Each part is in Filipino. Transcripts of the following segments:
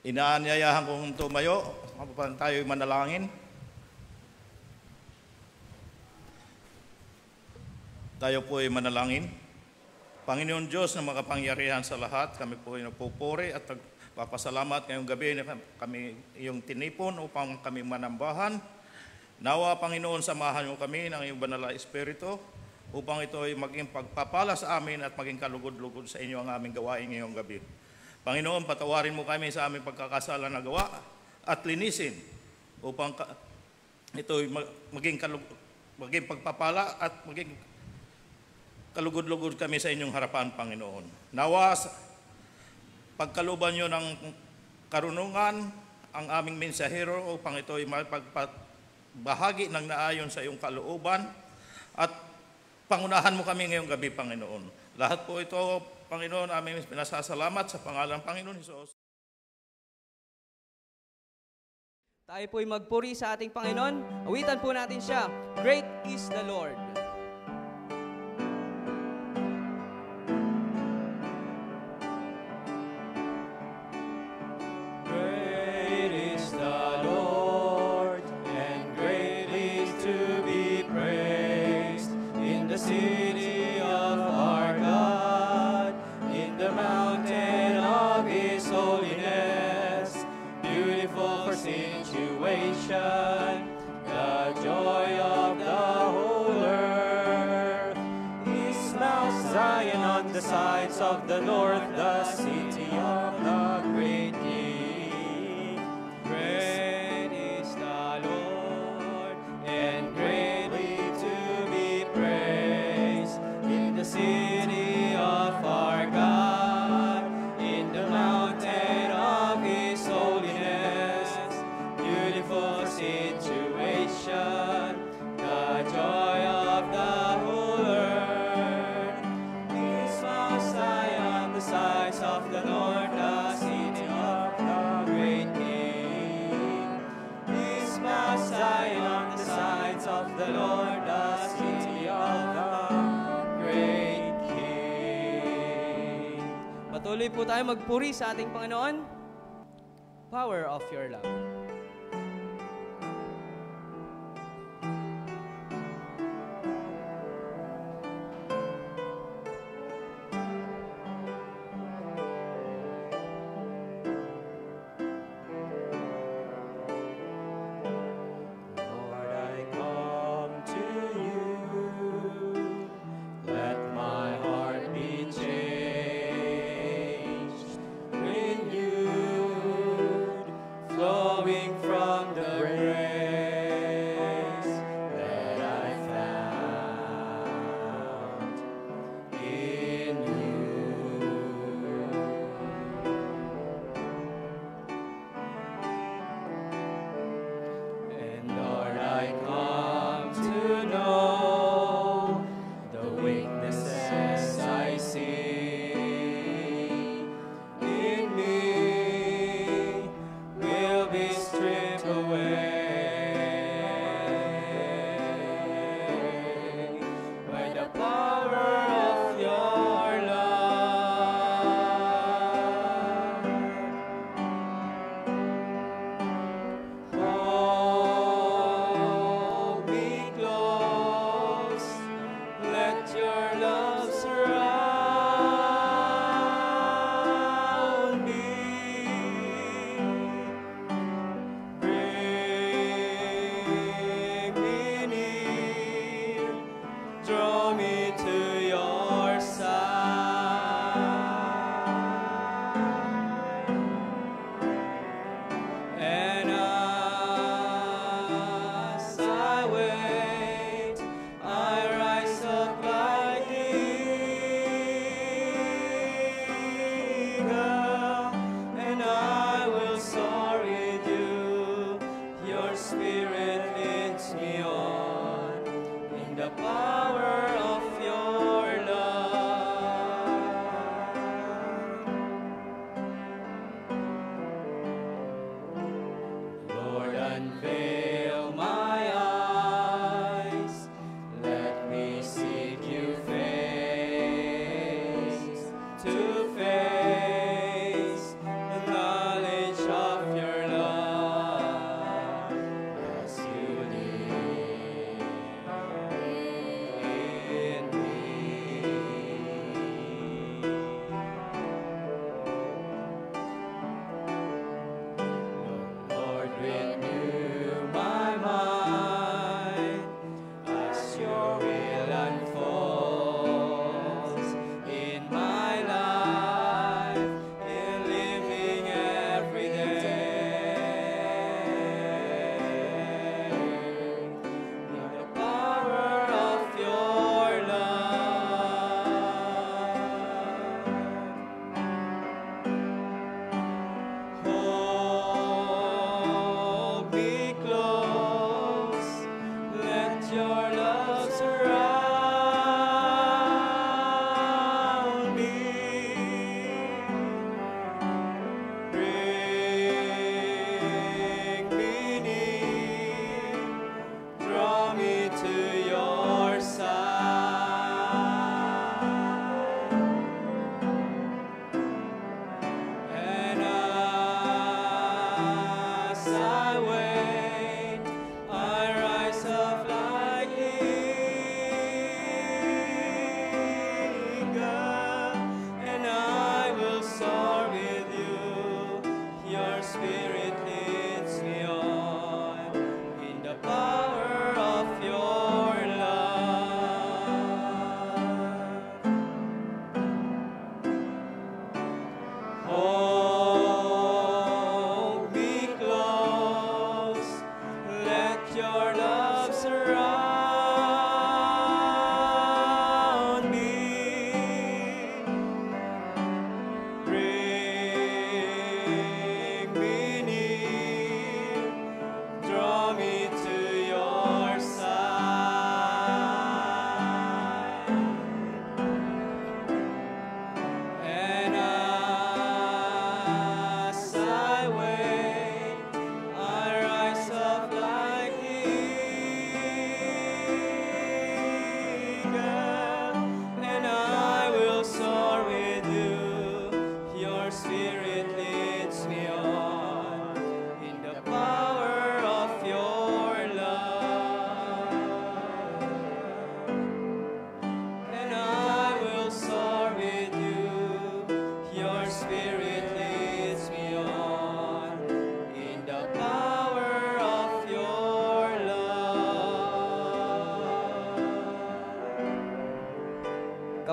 Inaanyayahan kong tumayo upang tayo manalangin. Tayo po ay manalangin. Panginoon Diyos na makapangyarihan sa lahat, kami po ay nagpupuri at nagpapasalamat ngayong gabi na kami iyong tinipon upang kami manambahan. Nawa, Panginoon, samahan mo kami ng iyong banal na Espiritu upang ito ay maging pagpapala sa amin at maging kalugod-lugod sa inyo ang aming gawain ngayong gabi. Panginoon, patawarin mo kami sa aming pagkakasala na gawa at linisin upang ito ay maging pagpapala at maging kalugod-lugod kami sa inyong harapan, Panginoon. Nawa, pagkaluban nyo ng karunungan ang aming mensahero upang ito ay bahagi ng naayon sa iyong kalooban at pangunahan mo kami ngayong gabi, Panginoon. Lahat po ito, Panginoon, aming pinasasalamat sa pangalan ng Panginoon Hesus. Tayo po'y magpuri sa ating Panginoon. Awitan po natin siya. Great is the Lord. The joy of the whole earth is Mount Zion on the sides of the north, the city of the great King. Great is the Lord, and greatly to be praised in the city of our God, in the mountain of His holiness. Beautiful situation, the joy of the whole earth is Mount Zion on the sides of the north, the city of the great King. Is Mount Zion on the sides of the Lord, the city of the great King. Patuloy po tayo magpuri sa ating Panginoon. Power of your love. Flowing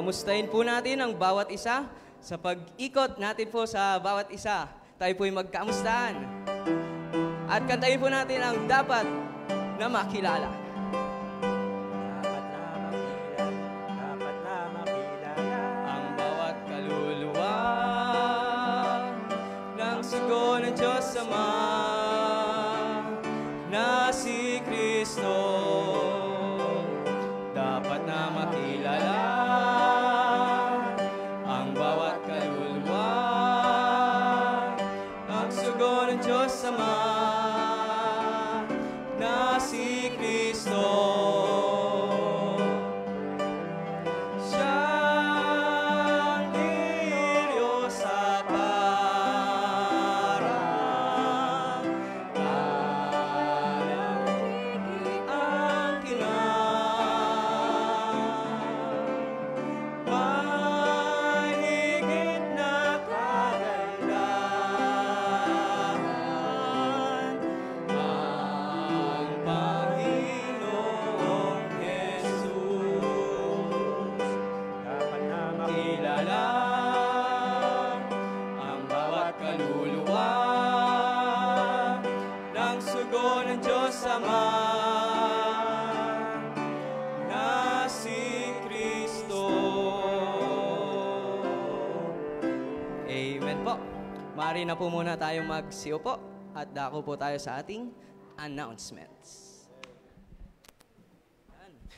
kamustahin po natin ang bawat isa. Sa pag-ikot natin po sa bawat isa, tayo po'y magkamustahan. At kantahin po natin ang dapat na makilala. Dapat na makilala. Ang bawat kaluluwa ng sugo ng Diyos Ama na si Kristo. Dapat na makilala ang bawat kaluluwa ng sugo ng Diyos Ama na si Kristo. Siyang liryo sa parang talang ang may higit na kagandahan ang Panginoong Jesus. Dapat na Kilala ang bawat kaluluwa ng sugo ng Diyos Ama na si Kristo. Amen po. Maaari na po muna tayong magsiupo at dako po tayo sa ating announcements.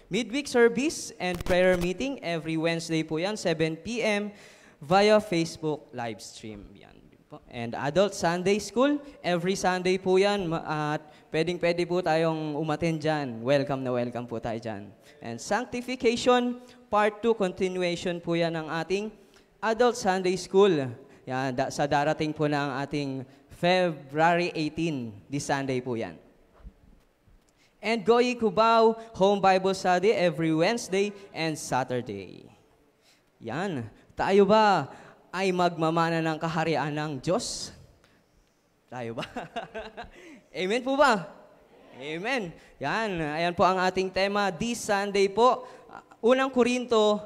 Midweek service and prayer meeting every Wednesday po yan, 7 p.m. via Facebook live stream. Yan po. And Adult Sunday School, every Sunday po yan. At pwedeng-pwede po tayong umattend dyan. Welcome na welcome po tayo dyan. And Sanctification, Part 2, continuation po yan ng ating Adult Sunday School. Yan, sa darating po ng ating February 18, this Sunday po yan. And Goyi Cubao Home Bible Study every Wednesday and Saturday. Yan. Tayo ba ay magmamana ng kaharian ng Diyos? Tayo ba? Amen po ba? Amen. Yan. Ayan po ang ating tema this Sunday po. Unang Korinto,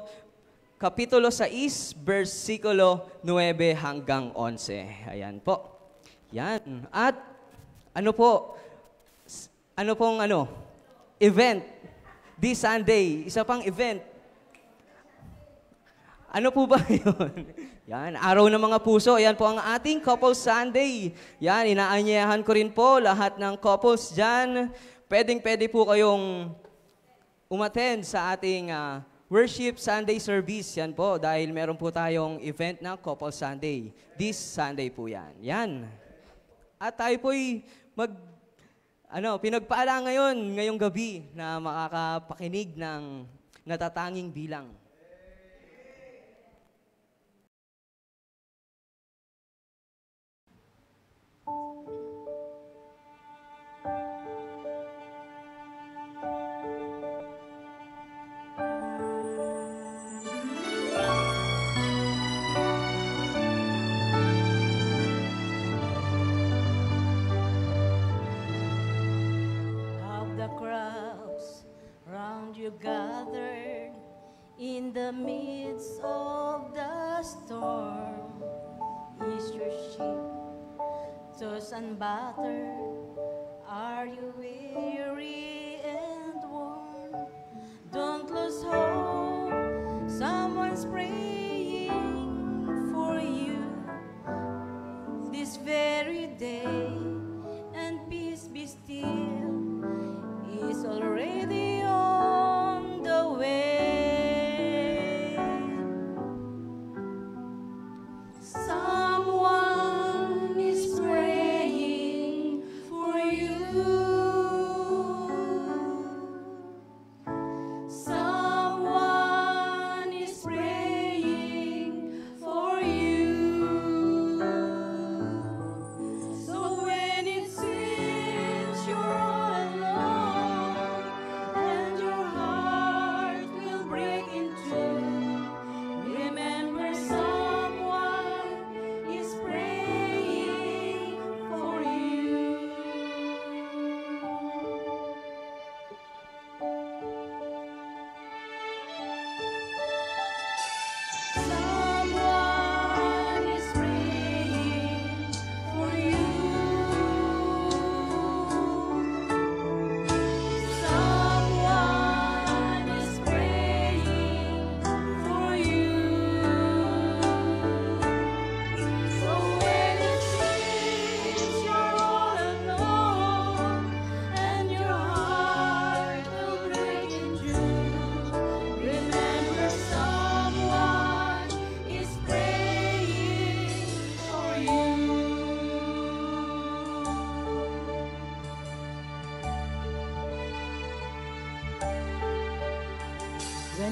Kapitulo 6, versikulo 9 hanggang 11. Ayan po. Yan. At ano pong event this Sunday, isa pang event. Ano po ba yun? Yan, araw ng mga puso. Yan po ang ating Couple Sunday. Yan, inaanyayahan ko rin po lahat ng couples dyan. Pwedeng-pwede po kayong umattend sa ating worship Sunday service. Yan po, dahil meron po tayong event na Couple Sunday. This Sunday po yan. Yan. At tayo po'y pinagpaala ngayong gabi na makakapakinig ng natatanging bilang. You gathered in the midst of the storm. Is your ship tossed and battered? Are you weary and worn? Don't lose hope. Someone's praying for you this very day, and peace be still is already on the way. Someone is praying for you.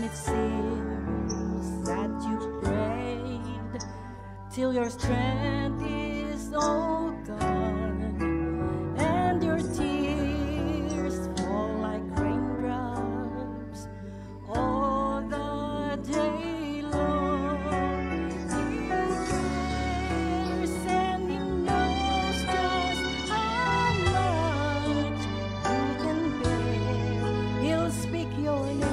it seems that you prayed till your strength is all gone, and your tears fall like raindrops all the day long. He cares and he knows just how much you can bear. He'll speak your name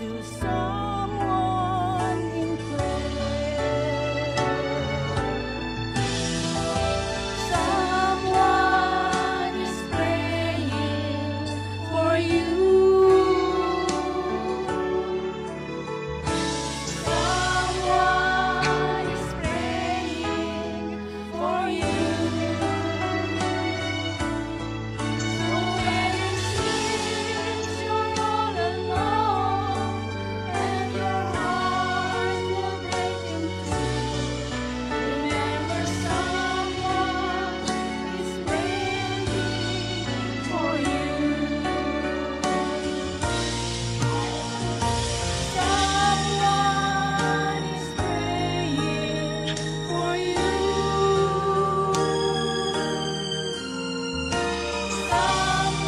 to someone in prayer. Someone is praying for you. Someone is praying for you. So when it seems you're all alone and your heart will break in two, remember someone is praying for you. Someone is praying for you.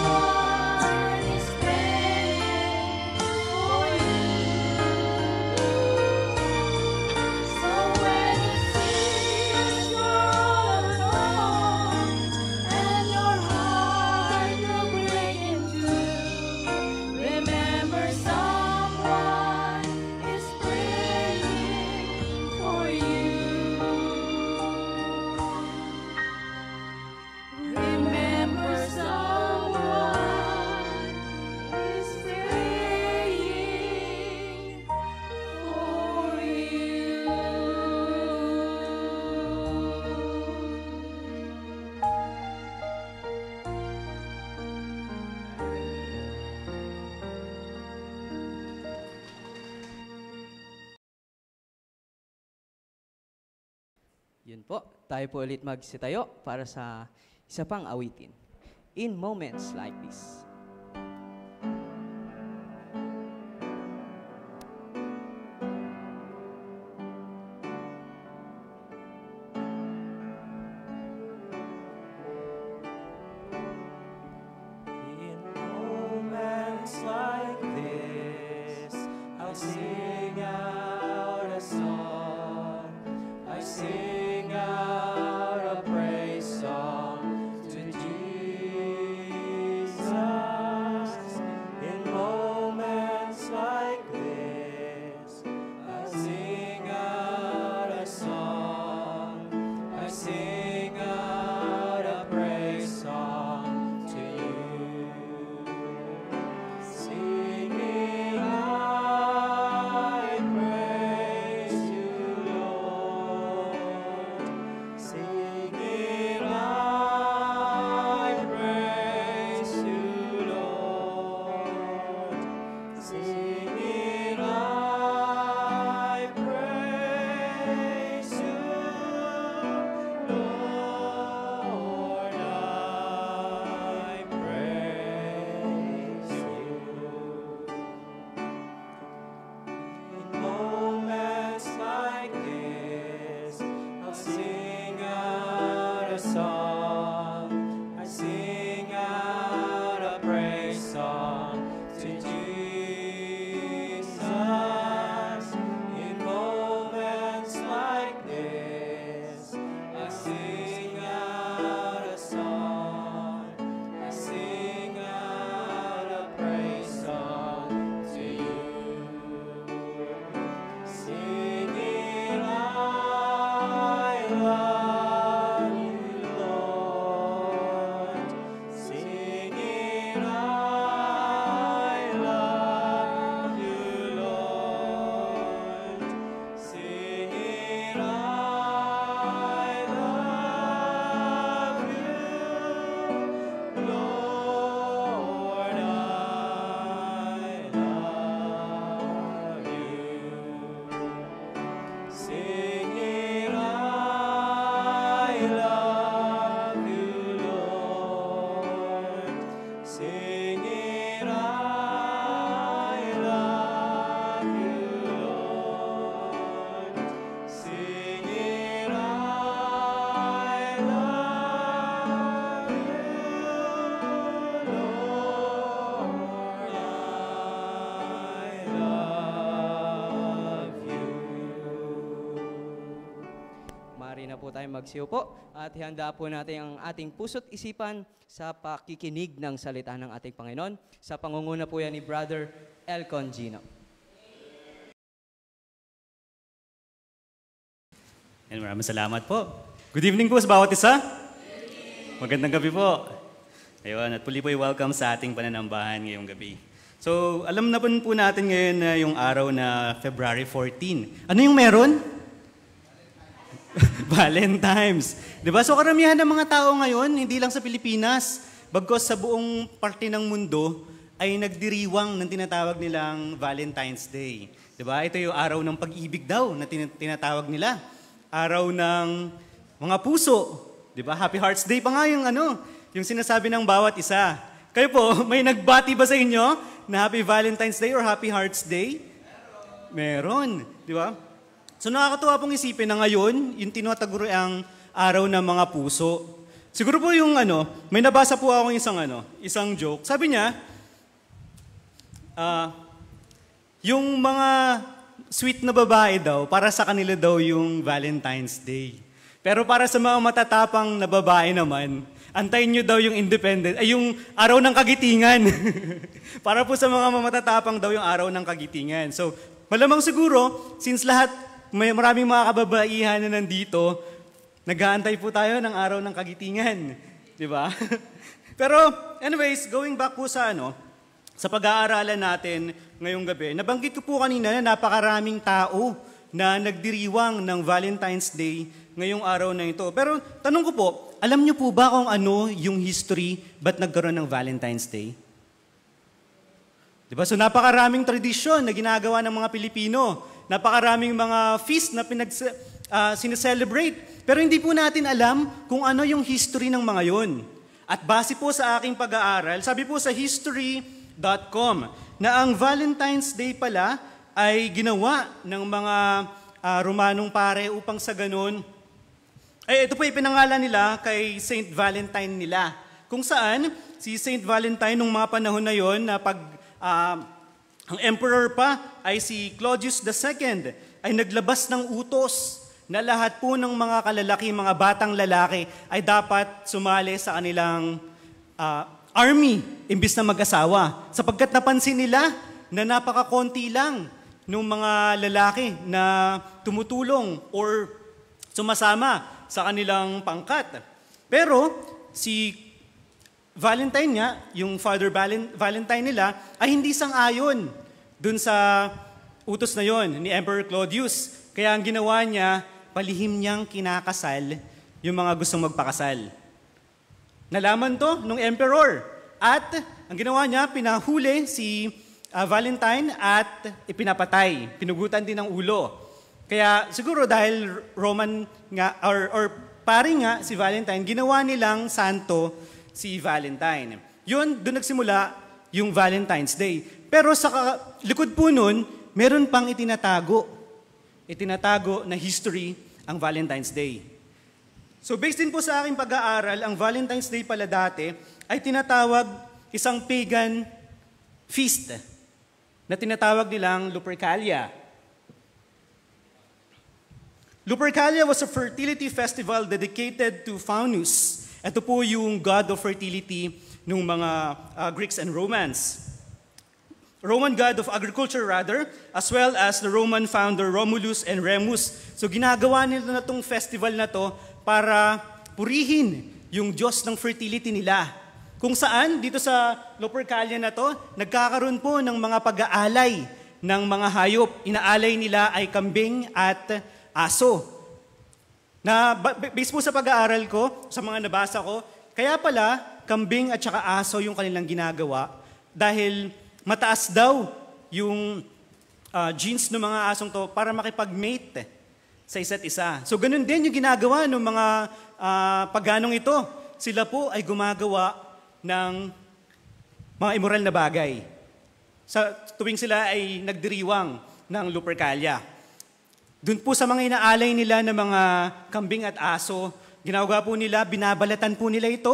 Someone is praying for you. So when it seems you're all alone and your heart will break in two, remember someone is praying for you. Remember someone is praying for you. Yun po, tayo po ulit magsitayo para sa isa pang awitin. In moments like this. In moments like this, I sing out a song. I sing out a praise song to Jesus. maaari na po tayo magsiupo at ihanda po natin ang ating puso't isipan sa pakikinig ng salita ng ating Panginoon. Sa pangunguna po yan ni Brother Elcon Gino. And maraming salamat po. Good evening po sa bawat isa. Magandang gabi po. Ayun, at puli po welcome sa ating pananambahan ngayong gabi. So, alam na po natin ngayon na yung araw na February 14. Ano yung meron? Valentine's. Diba? So, karamihan ng mga tao ngayon, hindi lang sa Pilipinas, bagkus sa buong parte ng mundo, ay nagdiriwang ng tinatawag nilang Valentine's Day. Diba? Ito yung araw ng pag-ibig daw na tinatawag nila. Araw ng mga puso. Diba? Happy Hearts Day pa nga yung sinasabi ng bawat isa. Kayo po, may nagbati ba sa inyo na Happy Valentine's Day or Happy Hearts Day? Meron. Di ba? So nakakatuwa pong isipin na ngayon, yung tinataguro ang araw ng mga puso. Siguro po yung may nabasa po akong isang joke. Sabi niya, yung mga sweet na babae daw, para sa kanila daw yung Valentine's Day. Pero para sa mga matatapang na babae naman, antayin nyo daw yung yung araw ng kagitingan. Para po sa mga matatapang daw yung araw ng kagitingan. So, malamang siguro, since maraming mga kababaihan na nandito, nag-aantay po tayo ng araw ng kagitingan. Di ba? Pero, anyways, going back po sa pag-aaralan natin ngayong gabi, nabanggit ko po kanina na napakaraming tao na nagdiriwang ng Valentine's Day ngayong araw na ito. Pero, tanong ko po, alam niyo po ba kung ano yung history ba't nagkaroon ng Valentine's Day? Diba? So napakaraming tradisyon na ginagawa ng mga Pilipino. Napakaraming mga feast na sineselebrate. Pero hindi po natin alam kung ano yung history ng mga yon. At base po sa aking pag-aaral, sabi po sa history.com na ang Valentine's Day pala ay ginawa ng mga Romanong pare upang sa ganun ito po ipinangalan nila kay Saint Valentine nila. Kung saan, si Saint Valentine nung mga panahon na yon, na ang emperor pa ay si Claudius II, ay naglabas ng utos na lahat po ng mga kalalaki, mga batang lalaki, ay dapat sumali sa kanilang army, imbis na mag-asawa. Sapagkat napansin nila na napakakonti lang ng mga lalaki na tumutulong or sumasama sa kanilang pangkat. Pero si Valentine nga, yung Father Valentine nila, ay hindi sang-ayon dun sa utos na yon ni Emperor Claudius. Kaya ang ginawa niya, palihim niyang kinakasal yung mga gustong magpakasal. Nalaman to nung emperor. At ang ginawa niya, pinahuli si Valentine at ipinapatay. Pinugutan din ng ulo. Kaya siguro dahil Roman nga or pari nga si Valentine, ginawa nilang santo si Valentine. Yun, doon nagsimula yung Valentine's Day. Pero sa likod po nun, meron pang itinatago na history ang Valentine's Day. So based din po sa aking pag-aaral, ang Valentine's Day pala dati ay tinatawag isang pagan feast na tinatawag nilang Lupercalia. Lupercalia was a fertility festival dedicated to Faunus. Ito po yung god of fertility ng mga Greeks and Romans. Roman god of agriculture rather, as well as the Roman founder Romulus and Remus. So ginagawa nila na itong festival na to para purihin yung Diyos ng fertility nila. Kung saan, dito sa Lupercalia na to, nagkakaroon po ng mga pag-aalay ng mga hayop. Inaalay nila ay kambing at aso. Na based po sa pag-aaral ko, sa mga nabasa ko, kaya pala kambing at saka aso yung kanilang ginagawa dahil mataas daw yung genes ng mga asong to para makipag-mate sa isa't isa. So ganun din yung ginagawa ng mga paganong ito. Sila po ay gumagawa ng mga immoral na bagay. Sa tuwing sila ay nagdiriwang ng Lupercalia. Doon po sa mga inaalay nila ng mga kambing at aso, ginagawa po nila, binabalatan po nila ito,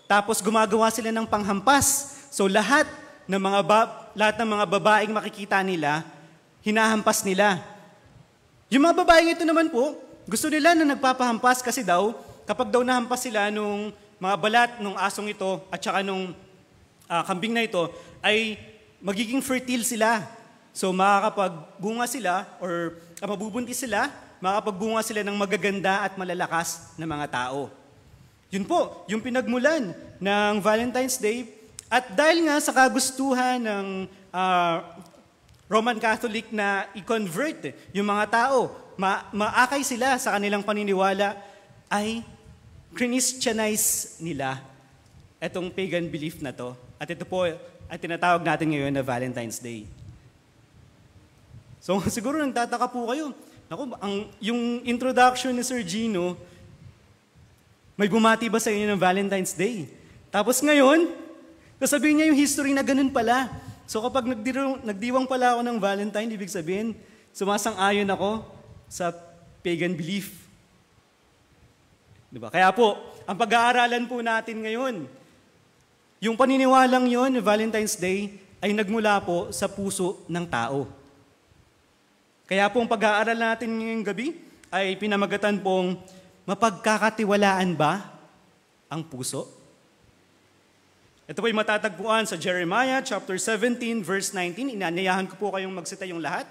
tapos gumagawa sila ng panghampas. So lahat ng mga babaeng makikita nila, hinahampas nila. Yung mga babaeng ito naman po, Gusto nila na nagpapahampas kasi daw, kapag daw nahampas sila nung mga balat nung asong ito at saka nung kambing na ito, ay magiging fertile sila. So makakapagbunga sila or mabubuntis sila, makakapagbunga sila ng magaganda at malalakas na mga tao. Yun po, yung pinagmulan ng Valentine's Day. At dahil nga sa kagustuhan ng Roman Catholic na i-convert yung mga tao, maakay sila sa kanilang paniniwala, ay Christianize nila itong pagan belief na to. At ito po ay tinatawag natin ngayon na Valentine's Day. So siguro nagtataka po kayo, yung introduction ni Sir Gino, may bumati ba sa inyo ng Valentine's Day? Tapos ngayon, sasabihin niya yung history na ganun pala. So kapag nagdiwang pala ako ng Valentine, ibig sabihin, sumasang-ayon ako sa pagan belief. Diba? Kaya po, ang pag-aaralan po natin ngayon, yung paniniwalang yon, Valentine's Day, ay nagmula po sa puso ng tao. Kaya po ang pag-aaral natin ngayong gabi ay pinamagatan pong mapagkakatiwalaan ba ang puso? Ito po'y matatagpuan sa Jeremiah chapter 17 verse 19. Inaanyayahan ko po kayong magsita yung lahat.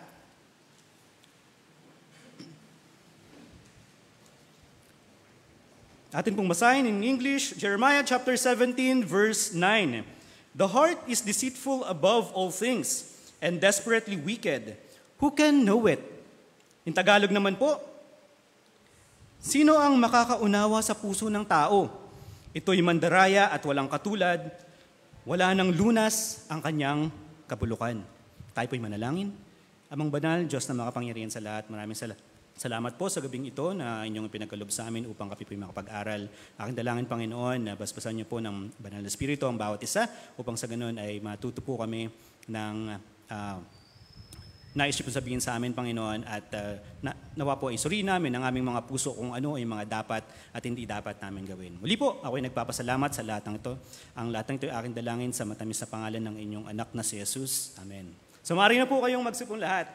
Atin pong basahin in English, Jeremiah chapter 17 verse 9. The heart is deceitful above all things and desperately wicked. Who can know it? In Tagalog naman po, sino ang makakaunawa sa puso ng tao? Ito'y mandaraya at walang katulad. Wala nang lunas ang kanyang kabulukan. Tayo po'y manalangin. Amang banal, Diyos na makapangyarihan sa lahat, maraming salamat po sa gabing ito na inyong pinagkalob sa amin upang kami po'y makapag-aral. Aking dalangin, Panginoon, na basbasan niyo po ng banal na Espiritu ang bawat isa upang sa ganun ay matuto po kami ng nais niyo po sabihin sa amin, Panginoon, at nawa po ay suriin namin ang aming mga puso kung ano ay mga dapat at hindi dapat namin gawin. Muli po, ako ay nagpapasalamat sa lahat ng ito. Ang lahat ng ito ay aking dalangin sa matamis na pangalan ng inyong anak na si Jesus. Amen. So maaari na po kayong magsipon lahat.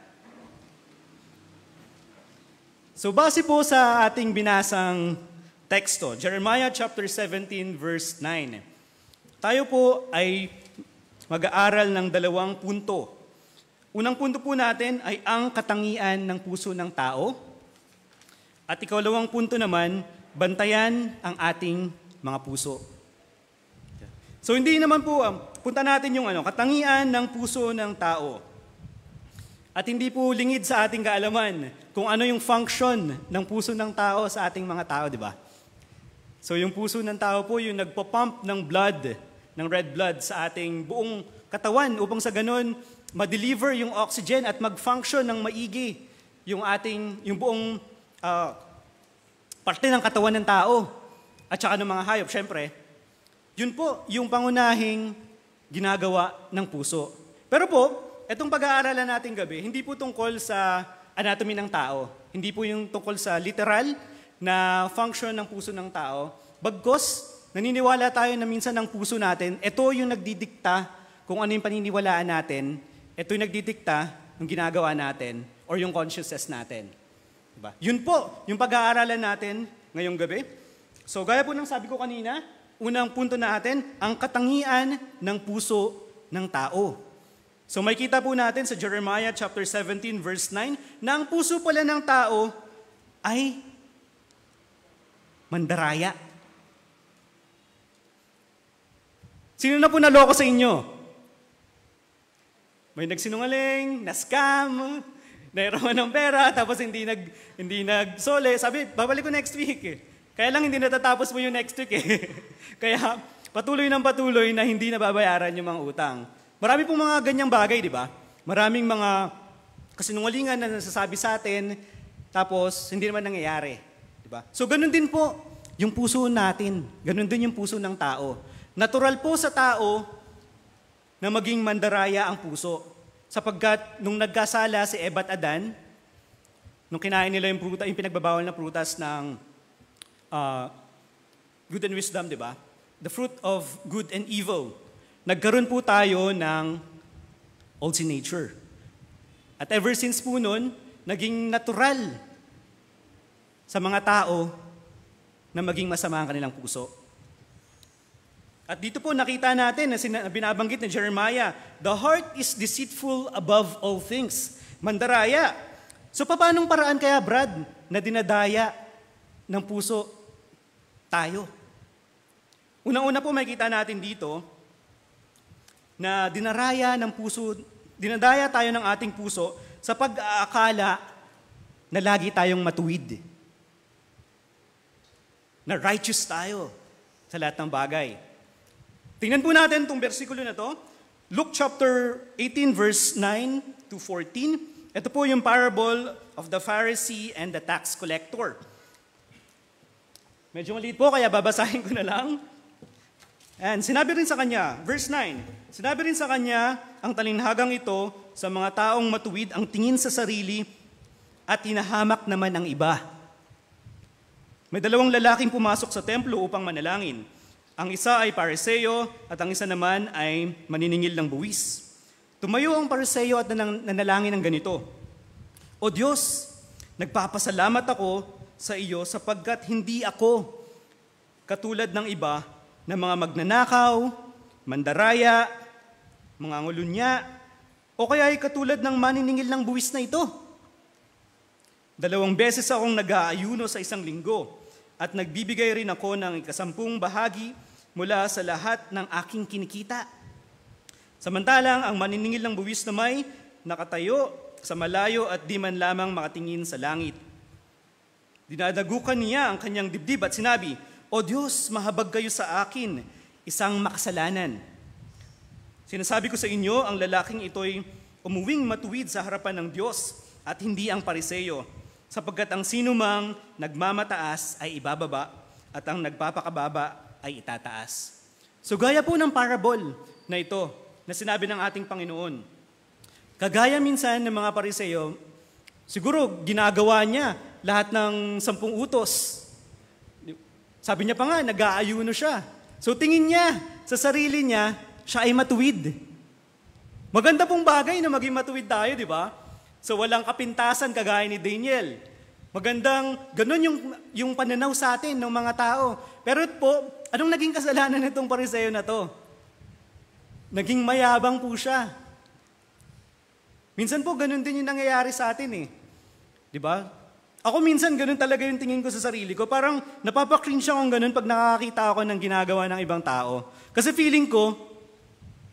So base po sa ating binasang teksto, Jeremiah chapter 17 verse 9. Tayo po ay mag-aaral ng dalawang punto. Unang punto po natin ay ang katangian ng puso ng tao. At ikalawang punto naman, bantayan ang ating mga puso. So hindi naman po, punta natin yung katangian ng puso ng tao. At hindi po lingid sa ating kaalaman kung ano yung function ng puso ng tao sa ating mga tao, di ba? So yung puso ng tao po yung nagpo-pump ng blood, ng red blood sa ating buong katawan upang sa ganun, ma-deliver yung oxygen at mag-function ng maigi yung buong parte ng katawan ng tao at saka ng mga hayop, syempre. Yun po yung pangunahing ginagawa ng puso. Pero po, itong pag-aaralan natin gabi, hindi po tungkol sa anatomy ng tao. Hindi po yung tungkol sa literal na function ng puso ng tao. Bagkus, naniniwala tayo na minsan ng puso natin, ito yung nagdidikta kung ano yung paniniwalaan natin. Ito yung nagdidikta ng ginagawa natin or yung consciousness natin. Diba? Yun po, yung pag-aaralan natin ngayong gabi. So gaya po ng sabi ko kanina, unang punto natin, ang katangian ng puso ng tao. So may kita po natin sa Jeremiah chapter 17 verse 9 na ang puso pala ng tao ay mandaraya. Sino na po naloko sa inyo? May nagsinungaling, na-scam, nairaman ng pera, tapos hindi nagsole. Sabi, babalik ko next week eh. Kaya lang hindi natatapos mo yung next week eh. Kaya patuloy na hindi nababayaran yung mga utang. Marami pong mga ganyang bagay, di ba? Maraming mga kasinungalingan na nasasabi sa atin, tapos hindi naman nangyayari. Di ba? So ganun din po yung puso natin. Ganun din yung puso ng tao. Natural po sa tao na maging mandaraya ang puso. Sapagkat nung nagkasala si Eva at Adan, nung kinain nila yung pinagbabawal na prutas ng good and wisdom, di ba? The fruit of good and evil. Nagkaroon po tayo ng old sin nature. At ever since po nun, naging natural sa mga tao na maging masama ang kanilang puso. At dito po nakita natin na binabanggit ni Jeremiah, the heart is deceitful above all things. Mandaraya. So paanong paraan kaya, Brad, na dinadaya ng puso tayo? Unang-una po makikita natin dito na dinadaya tayo ng ating puso sa pag-aakala na lagi tayong matuwid. Na righteous tayo sa lahat ng bagay. Tingnan po natin itong versikulo na to. Luke chapter 18 verse 9 to 14. Ito po yung parable of the Pharisee and the tax collector. Medyo maliit po, kaya babasahin ko na lang. And sinabi rin sa kanya, verse 9, sinabi rin sa kanya ang talinhagang ito sa mga taong matuwid ang tingin sa sarili at hinahamak naman ang iba. May dalawang lalaking pumasok sa templo upang manalangin. Ang isa ay Pariseo at ang isa naman ay maniningil ng buwis. Tumayo ang Pariseo at nanalangin ng ganito, O Diyos, nagpapasalamat ako sa iyo sapagkat hindi ako katulad ng iba na mga magnanakaw, mandaraya, mga ngulunya, o kaya ay katulad ng maniningil ng buwis na ito. 2 beses akong nag-aayuno sa isang linggo at nagbibigay rin ako ng 10% mula sa lahat ng aking kinikita. Samantalang ang maniningil ng buwis na may nakatayo sa malayo at di man lamang makatingin sa langit. Dinadagukan niya ang kanyang dibdib at sinabi, O Diyos, mahabag kayo sa akin, isang makasalanan. Sinasabi ko sa inyo, ang lalaking ito'y umuwing matuwid sa harapan ng Diyos at hindi ang Pariseo, sapagkat ang sinumang nagmamataas ay ibababa at ang nagpapakababa ay itataas. So gaya po ng parable na ito na sinabi ng ating Panginoon. Kagaya minsan ng mga Pariseo, siguro ginagawa niya lahat ng 10 utos. Sabi niya pa nga, nag-aayuno siya. So tingin niya sa sarili niya, siya ay matuwid. Maganda pong bagay na maging matuwid tayo, di ba? So walang kapintasan kagaya ni Daniel. Magandang, ganun yung pananaw sa atin ng mga tao. Pero po, anong naging kasalanan nitong Pariseo na to? Naging mayabang po siya. Minsan po, ganun din yung nangyayari sa atin eh. Di ba? Ako minsan, ganun talaga yung tingin ko sa sarili ko. Parang napapakringe akong ganun pag nakakita ako ng ginagawa ng ibang tao. Kasi feeling ko,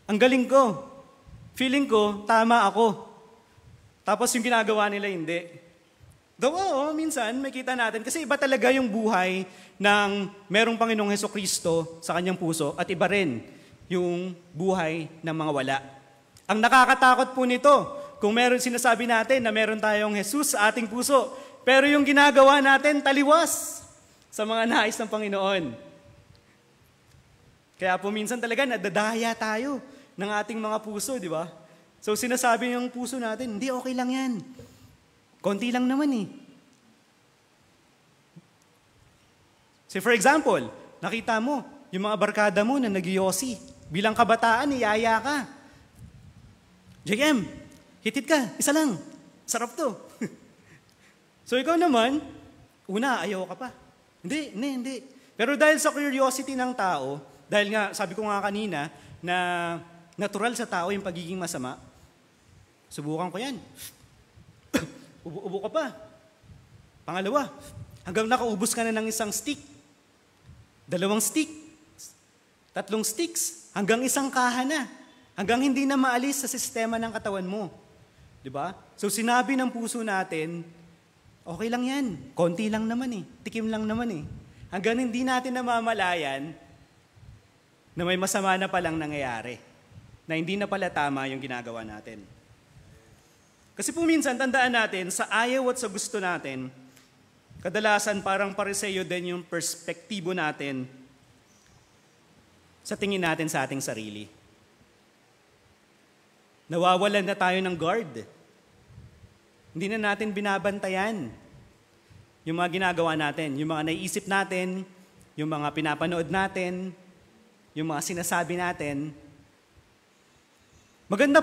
ang galing ko. Feeling ko, tama ako. Tapos yung ginagawa nila, hindi. Though, minsan, makita natin. Kasi iba talaga yung buhay ng merong Panginoong Hesukristo sa kanyang puso at iba rin yung buhay ng mga wala. Ang nakakatakot po nito, kung meron sinasabi natin na meron tayong Jesus sa ating puso, pero yung ginagawa natin taliwas sa mga nais ng Panginoon. Kaya po minsan talaga nadadaya tayo ng ating mga puso, di ba? So sinasabi yung puso natin, hindi, okay lang yan. Konti lang naman eh. So for example, nakita mo, yung mga barkada mo na nagyosi, bilang kabataan, iyaya ka. JM, hitit ka, isa lang. Sarap to. So ikaw naman, una, ayaw ka pa. Hindi. Pero dahil sa curiosity ng tao, dahil nga, sabi ko nga kanina, na natural sa tao yung pagiging masama, subukan ko yan. Ubo ka pa. Pangalawa, hanggang nakaubos ka na ng 1 stick, 2 stick, 3 sticks, hanggang 1 kaha na. Hanggang hindi na maalis sa sistema ng katawan mo. Diba? So sinabi ng puso natin, okay lang yan. Konti lang naman eh. Tikim lang naman eh. Hanggang hindi natin namamalayan na may masama na palang nangyayari. Na hindi na pala tama yung ginagawa natin. Kasi po minsan, tandaan natin, sa ayaw at sa gusto natin, kadalasan parang Pariseo din yung perspektibo natin sa tingin natin sa ating sarili. Nawawalan na tayo ng guard. Hindi na natin binabantayan yung mga ginagawa natin, yung mga naiisip natin, yung mga pinapanood natin, yung mga sinasabi natin. Maganda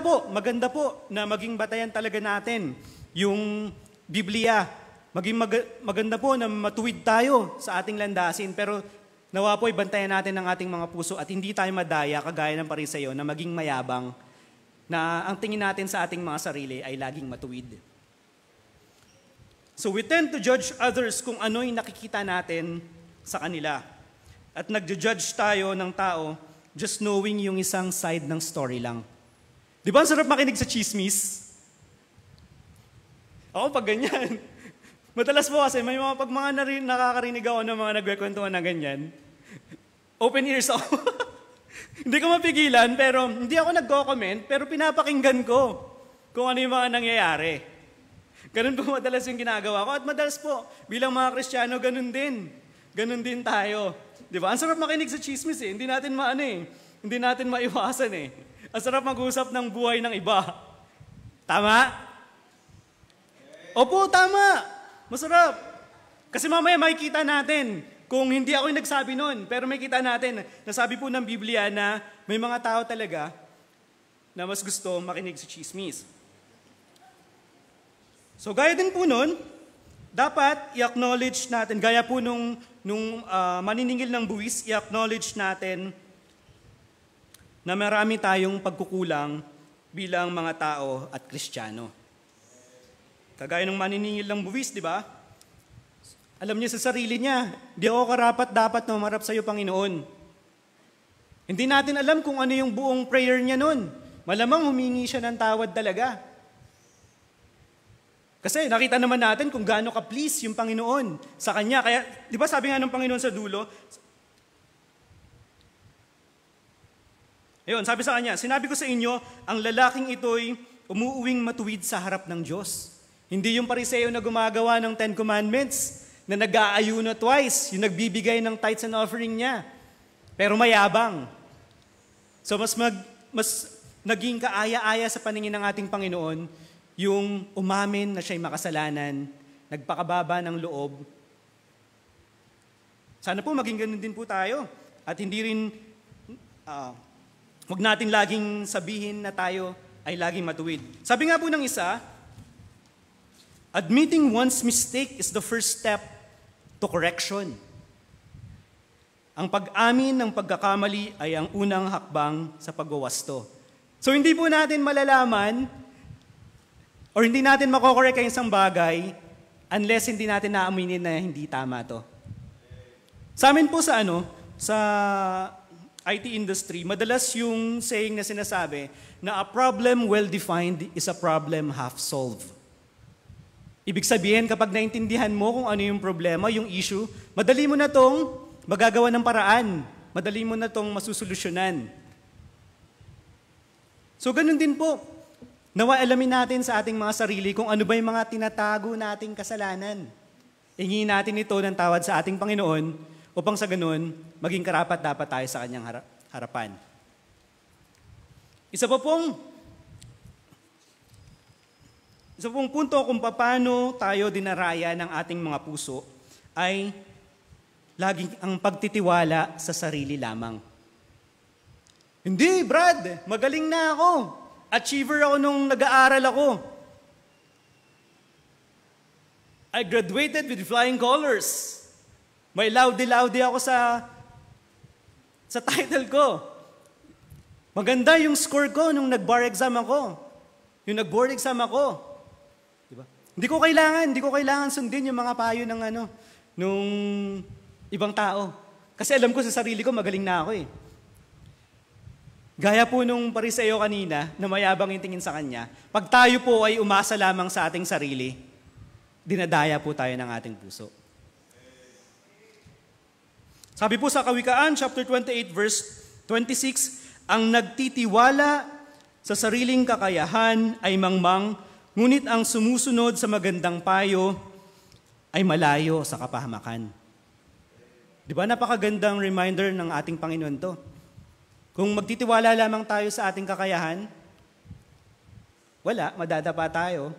po na maging batayan talaga natin yung Biblia maging maganda po na matuwid tayo sa ating landasin, pero nawa po ibantayan natin ang ating mga puso at hindi tayo madaya kagaya ng Pariseo na maging mayabang, na ang tingin natin sa ating mga sarili ay laging matuwid. So we tend to judge others kung ano'y nakikita natin sa kanila. At nagja-judge tayo ng tao just knowing yung isang side ng story lang. Di ba ang sarap makinig sa chismis? Ako pag ganyan. Madalas po kasi may mga nakakarinig ako ng mga nagkwentuhan na ganyan. Open ears ako. Hindi ko mapigilan, pero hindi ako nagko-comment, pero pinapakinggan ko kung ano yung mga nangyayari. Ganun po madalas yung ginagawa ko. At madalas po, bilang mga Kristiyano, ganun din. Ganun din tayo. Di ba? Ang sarap makinig sa chismis eh. Hindi natin hindi natin maiwasan eh. Ang sarap mag-usap ng buhay ng iba. Tama? Opo, tama. Masarap. Kasi mamaya makikita natin kung hindi ako yung nagsabi nun, pero makikita natin, nasabi po ng Biblia na may mga tao talaga na mas gusto makinig sa chismis. So gaya din po nun, dapat i-acknowledge natin, gaya po nung maniningil ng buwis, i-acknowledge natin na marami tayong pagkukulang bilang mga tao at Kristiyano. Kagaya ng maniningil ng buwis, di ba? Alam niya sa sarili niya, di ako karapat-dapat na umarap sa iyo, Panginoon. Hindi natin alam kung ano yung buong prayer niya nun. Malamang humingi siya ng tawad talaga. Kasi nakita naman natin kung gaano ka-please yung Panginoon sa kanya. Kaya, di ba sabi nga ng Panginoon sa dulo, ayun, sabi sa kanya, sinabi ko sa inyo, ang lalaking ito'y umuuwing matuwid sa harap ng Diyos. Hindi yung Pariseo na gumagawa ng 10 Commandments, na nag-aayuno twice, yung nagbibigay ng tithes and offering niya. Pero mayabang. So mas naging kaaya-aya sa paningin ng ating Panginoon, yung umamin na siya'y makasalanan, nagpakababa ng loob. Sana po maging ganun din po tayo. At hindi rin, huwag natin laging sabihin na tayo ay laging matuwid. Sabi nga po ng isa, admitting one's mistake is the first step to correction. Ang pag-amin ng pagkakamali ay ang unang hakbang sa pagwawasto. So hindi po natin malalaman or hindi natin makokorek ang isang bagay unless hindi natin naaminin na hindi tama to. Sa amin po sa IT industry, madalas yung saying na sinasabi na a problem well-defined is a problem half-solved. Ibig sabihin, kapag naintindihan mo kung ano yung problema, yung issue, madali mo na tong magagawa ng paraan. Madali mo na tong masusolusyonan. So ganun din po. Nawa alamin natin sa ating mga sarili kung ano ba yung mga tinatago nating kasalanan. Hingin natin ito ng tawad sa ating Panginoon upang sa ganun, maging karapat-dapat tayo sa kanyang harapan. Isa pong punto kung paano tayo dinaraya ng ating mga puso ay laging ang pagtitiwala sa sarili lamang. Hindi, Brad, magaling na ako. Achiever ako nung nag-aaral ako. I graduated with flying colors. May laude-laude ako sa title ko. Maganda yung score ko nung nag-bar exam ako. Yung nag-board exam ako. Diba? Hindi ko kailangan sundin yung mga payo ng nung ibang tao. Kasi alam ko sa sarili ko, magaling na ako eh. Gaya po nung Pariseo kanina, na mayabang yung tingin sa kanya, pag tayo po ay umasa lamang sa ating sarili, dinadaya po tayo ng ating puso. Sabi po sa Kawikaan, chapter 28, verse 26, ang nagtitiwala sa sariling kakayahan ay mangmang, ngunit ang sumusunod sa magandang payo ay malayo sa kapahamakan. Di ba napakagandang reminder ng ating Panginoon to? Kung magtitiwala lamang tayo sa ating kakayahan, wala, madadapa tayo.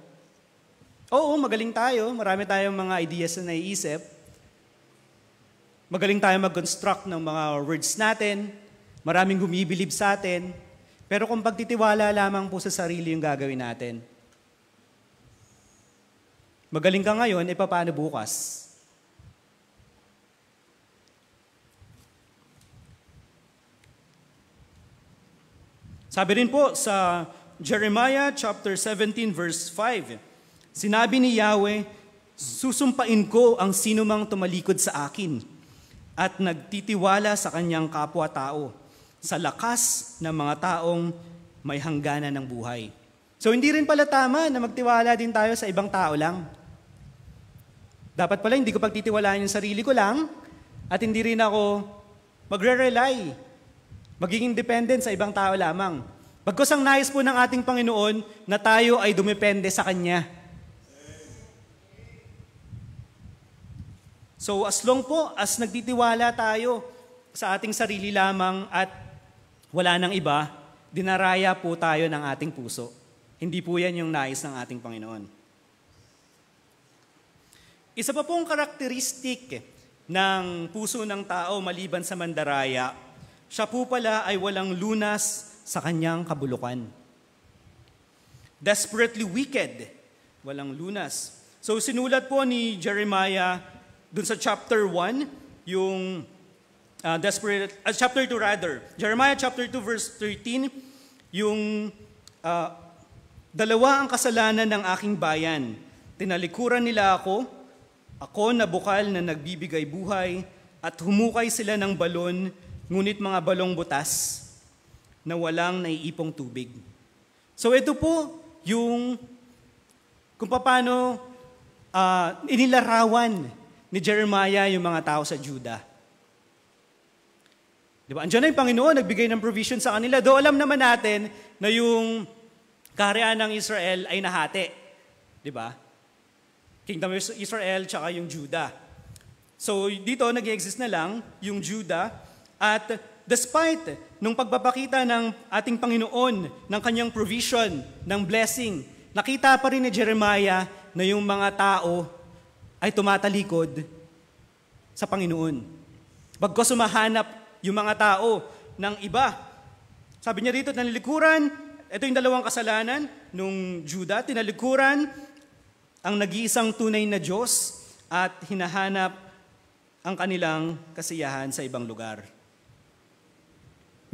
Oo, magaling tayo. Marami tayong mga ideas na naiisip. Magaling tayo mag-construct ng mga words natin. Maraming gumibilib sa atin. Pero kung pagtitiwala lamang po sa sarili yung gagawin natin, Magaling ka ngayon, paano bukas? Sabi rin po sa Jeremiah chapter 17 verse 5, sinabi ni Yahweh, susumpain ko ang sinumang tumalikod sa akin at nagtitiwala sa kanyang kapwa-tao sa lakas ng mga taong may hangganan ng buhay. So hindi rin pala tama na magtiwala din tayo sa ibang tao lang. Dapat pala hindi ko pagtitiwalaan yung sarili ko lang at hindi rin ako magre-rely, magiging dependent sa ibang tao lamang. Bagkus ang nais po ng ating Panginoon na tayo ay dumepende sa Kanya. So as long po as nagtitiwala tayo sa ating sarili lamang at wala nang iba, dinaraya po tayo ng ating puso. Hindi po yan yung nais ng ating Panginoon. Isa pa pong karakteristik ng puso ng tao maliban sa mandaraya, siya po pala ay walang lunas sa kanyang kabulukan. Desperately wicked, walang lunas. So sinulat po ni Jeremiah dun sa chapter 1, yung chapter 2 rather. Jeremiah chapter 2 verse 13, yung dalawa ang kasalanan ng aking bayan. Tinalikuran nila ako na bukal na nagbibigay buhay, at humukay sila ng balon, ngunit mga balong butas na walang naiipong tubig. So ito po yung kung paano inilarawan ni Jeremiah yung mga tao sa Judah. Diba? Andiyan na yung Panginoon, nagbigay ng provision sa kanila. Though alam naman natin na yung kaharian ng Israel ay nahati. Diba? Kingdom of Israel tsaka yung Judah. So dito nag-exist na lang yung Judah, at despite nung pagpapakita ng ating Panginoon ng kanyang provision, ng blessing, nakita pa rin ni Jeremiah na yung mga tao ay tumatalikod sa Panginoon. Bagkus sumahanap yung mga tao ng iba. Sabi niya dito, tinalikuran, ito yung dalawang kasalanan nung Judah, tinalikuran ang nag-iisang tunay na Diyos at hinahanap ang kanilang kasiyahan sa ibang lugar.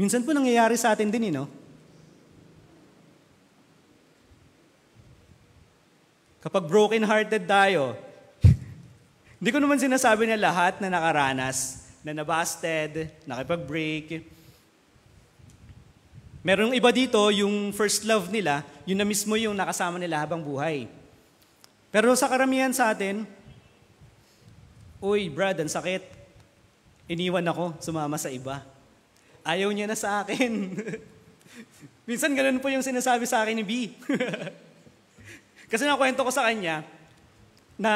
Minsan po nangyayari sa atin din, no? Kapag broken-hearted tayo, hindi ko naman sinasabi na lahat na nakaranas, na nabasted, nakipag-break. Merong iba dito, yung first love nila, yun na mismo yung nakasama nila habang buhay. Pero sa karamihan sa atin, uy, Brad, ang sakit. Iniwan ako, sumama sa iba. Ayaw niya na sa akin. Minsan ganun po yung sinasabi sa akin ni B. Kasi nakwento ko sa kanya na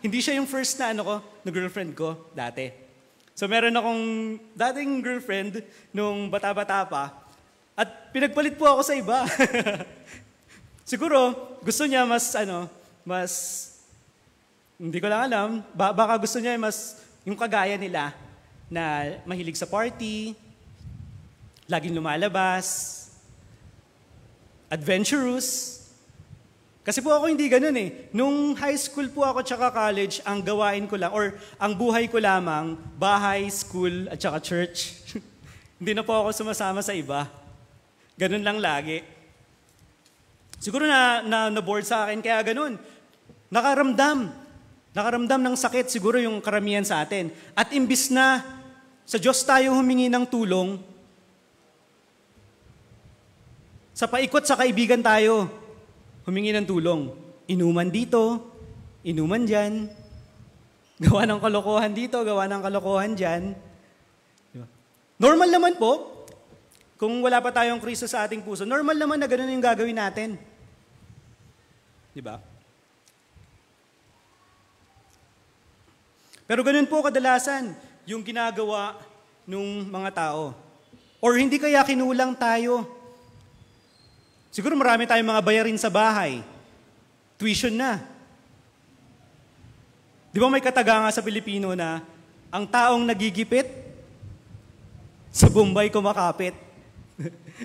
hindi siya yung first na na girlfriend ko dati. So meron akong dating girlfriend nung bata-bata pa, at pinagpalit po ako sa iba. Siguro gusto niya mas hindi ko lang alam, baka gusto niya mas yung kagaya nila na mahilig sa party, laging lumalabas, adventurous. Kasi po ako hindi ganun eh. Nung high school po ako tsaka college, ang gawain ko lang, or ang buhay ko lamang, bahay, school, at tsaka church. Hindi na po ako sumasama sa iba. Ganun lang lagi. Siguro na-bored sa akin, kaya ganun. Nakaramdam ng sakit siguro yung karamihan sa atin. At imbis na sa Diyos tayo humingi ng tulong, sa paikot sa kaibigan tayo humingi ng tulong. Inuman dito, inuman dyan, gawa ng kalokohan dito, gawa ng kalokohan dyan. Diba? Normal naman po, kung wala pa tayong Kristo sa ating puso, normal naman na ganun yung gagawin natin. Diba? Pero ganun po kadalasan yung ginagawa ng mga tao. Or hindi kaya kinulang tayo. Siguro marami tayong mga bayarin sa bahay. Tuition na. Di ba may kataga nga sa Pilipino na ang taong nagigipit, sa Bombay kumakapit.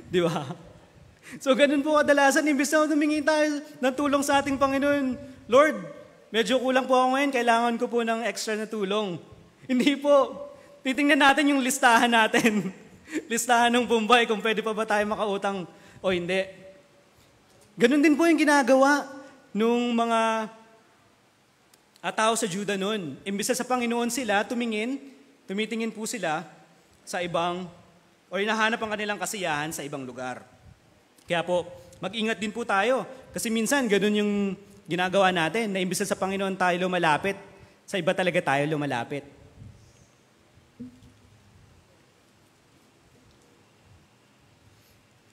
Di ba? So ganun po kadalasan, imbes na tumingin tayo ng tulong sa ating Panginoon. Lord, medyo kulang po ako ngayon, kailangan ko po ng extra na tulong. Hindi po. Titingnan natin yung listahan natin. Listahan ng Bombay kung pwede pa ba tayo makautang o hindi. Ganun din po yung ginagawa nung mga tao sa Juda noon. Imbis na sa Panginoon sila, tumitingin po sila sa ibang, o hinahanap ang kanilang kasiyahan sa ibang lugar. Kaya po, mag-ingat din po tayo. Kasi minsan, ganun yung ginagawa natin, na imbis na sa Panginoon tayo lumalapit, sa iba talaga tayo lumalapit.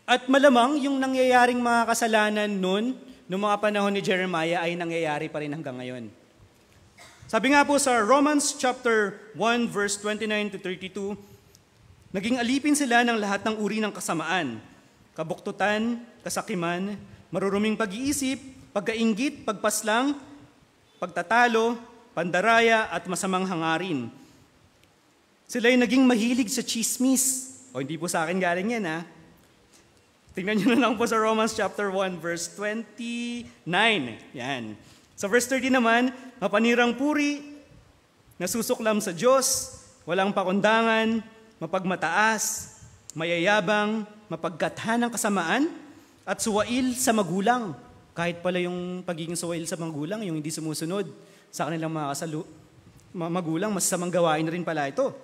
At malamang yung nangyayaring mga kasalanan noon, noong mga panahon ni Jeremiah, ay nangyayari pa rin hanggang ngayon. Sabi nga po sa Romans chapter 1 verse 29 to 32, naging alipin sila ng lahat ng uri ng kasamaan, kabuktutan, kasakiman, maruruming pag-iisip, pagkainggit, pagpaslang, pagtatalo, pandaraya at masamang hangarin. Sila ay naging mahilig sa chismis. O hindi po sa akin galing yan ha. Tingnan nyo na lang po sa Romans chapter 1 verse 29. Yan. Sa verse 30 naman, mapanirang puri, nasusuklam sa Diyos, walang pakundangan, mapagmataas, mayayabang, mapagkathan ng kasamaan, at suwail sa magulang. Kahit pala yung pagiging suwail sa magulang, yung hindi sumusunod sa kanilang mga magulang, masasamang gawain na rin pala ito.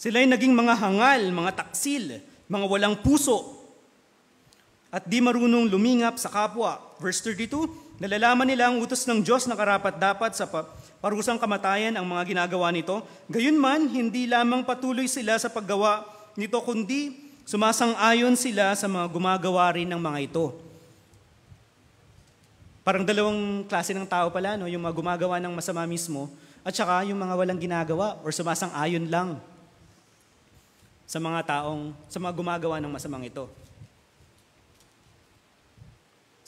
Sila ay naging mga hangal, mga taksil, mga walang puso, at di marunong lumingap sa kapwa. Verse 32, nalalaman nila ang utos ng Diyos na karapat-dapat sa parusang kamatayan ang mga ginagawa nito. Gayunman, hindi lamang patuloy sila sa paggawa nito, kundi sumasang-ayon sila sa mga gumagawa rin ng mga ito. Parang dalawang klase ng tao pala, no? Yung mga gumagawa ng masama mismo, at saka yung mga walang ginagawa or sumasang-ayon lang sa mga gumagawa ng masamang ito.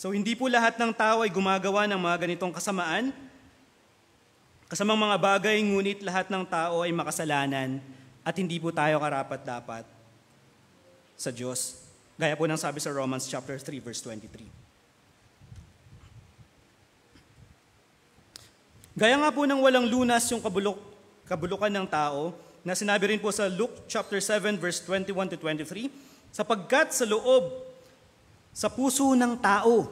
So hindi po lahat ng tao ay gumagawa ng mga ganitong kasamaan, kasamang mga bagay, ngunit lahat ng tao ay makasalanan at hindi po tayo karapat-dapat sa Diyos. Gaya po ng sabi sa Romans chapter 3 verse 23. Gaya nga po ng walang lunas yung kabulukan ng tao, na sinabi rin po sa Luke chapter 7 verse 21 to 23, sapagkat sa loob, sa puso ng tao,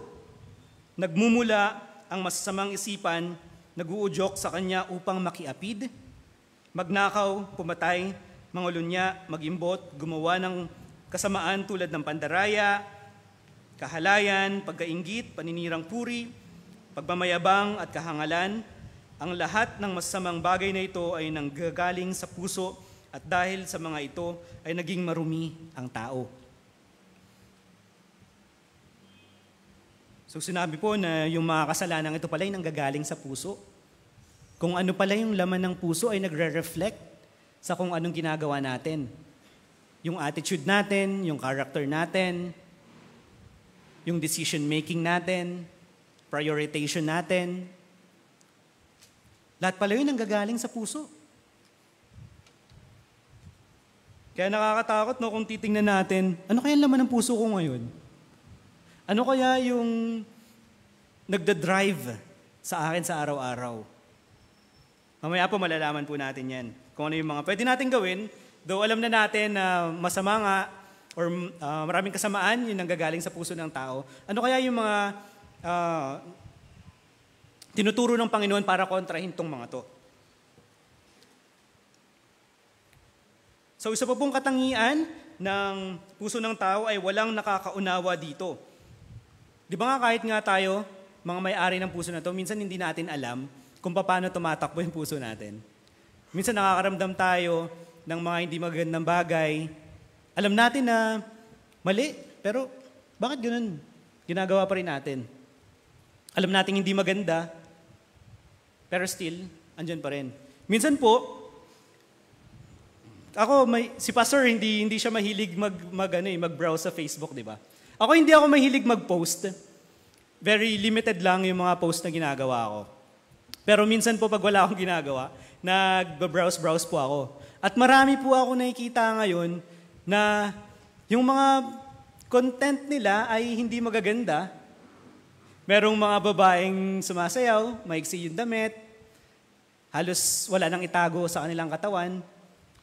nagmumula ang masasamang isipan, nag-uudyok sa kanya upang makiapid, magnakaw, pumatay, mangulunya, magimbot, gumawa ng kasamaan tulad ng pandaraya, kahalayan, pagkainggit, paninirang puri, pagmamayabang at kahangalan. Ang lahat ng masasamang bagay na ito ay nanggagaling sa puso at dahil sa mga ito ay naging marumi ang tao. So sinabi po na yung mga kasalanang ito pala ay nanggagaling sa puso. Kung ano pala yung laman ng puso ay nagre-reflect sa kung anong ginagawa natin. Yung attitude natin, yung character natin, yung decision making natin, prioritization natin. Lahat pala yun nanggagaling sa puso. Kaya nakakatakot, no, kung titingnan natin, ano kaya laman ng puso ko ngayon? Ano kaya yung nagda-drive sa akin sa araw-araw? Mamaya po malalaman po natin yan. Kung ano yung mga pwede natin gawin, though alam na natin na masama nga or maraming kasamaan, yun nanggagaling sa puso ng tao. Ano kaya yung mga tinuturo ng Panginoon para kontrahin tong mga to? So isa pa pong katangian ng puso ng tao ay walang nakakaunawa dito. Di ba nga kahit nga tayo, mga may-ari ng puso na to, minsan hindi natin alam kung paano tumatakbo yung puso natin. Minsan nakakaramdam tayo ng mga hindi magandang bagay. Alam natin na mali, pero bakit ganun? Ginagawa pa rin natin. Alam natin hindi maganda, pero still, andyan pa rin. Minsan po, si Pastor, hindi siya mahilig mag-browse sa Facebook, di ba? Ako hindi ako mahilig mag-post. Very limited lang yung mga post na ginagawa ko. Pero minsan po pag wala akong ginagawa, nag-browse po ako. At marami po ako nakikita ngayon na yung mga content nila ay hindi magaganda, merong mga babaeng sumasayaw, maiksi yung damit, halos wala nang itago sa kanilang katawan.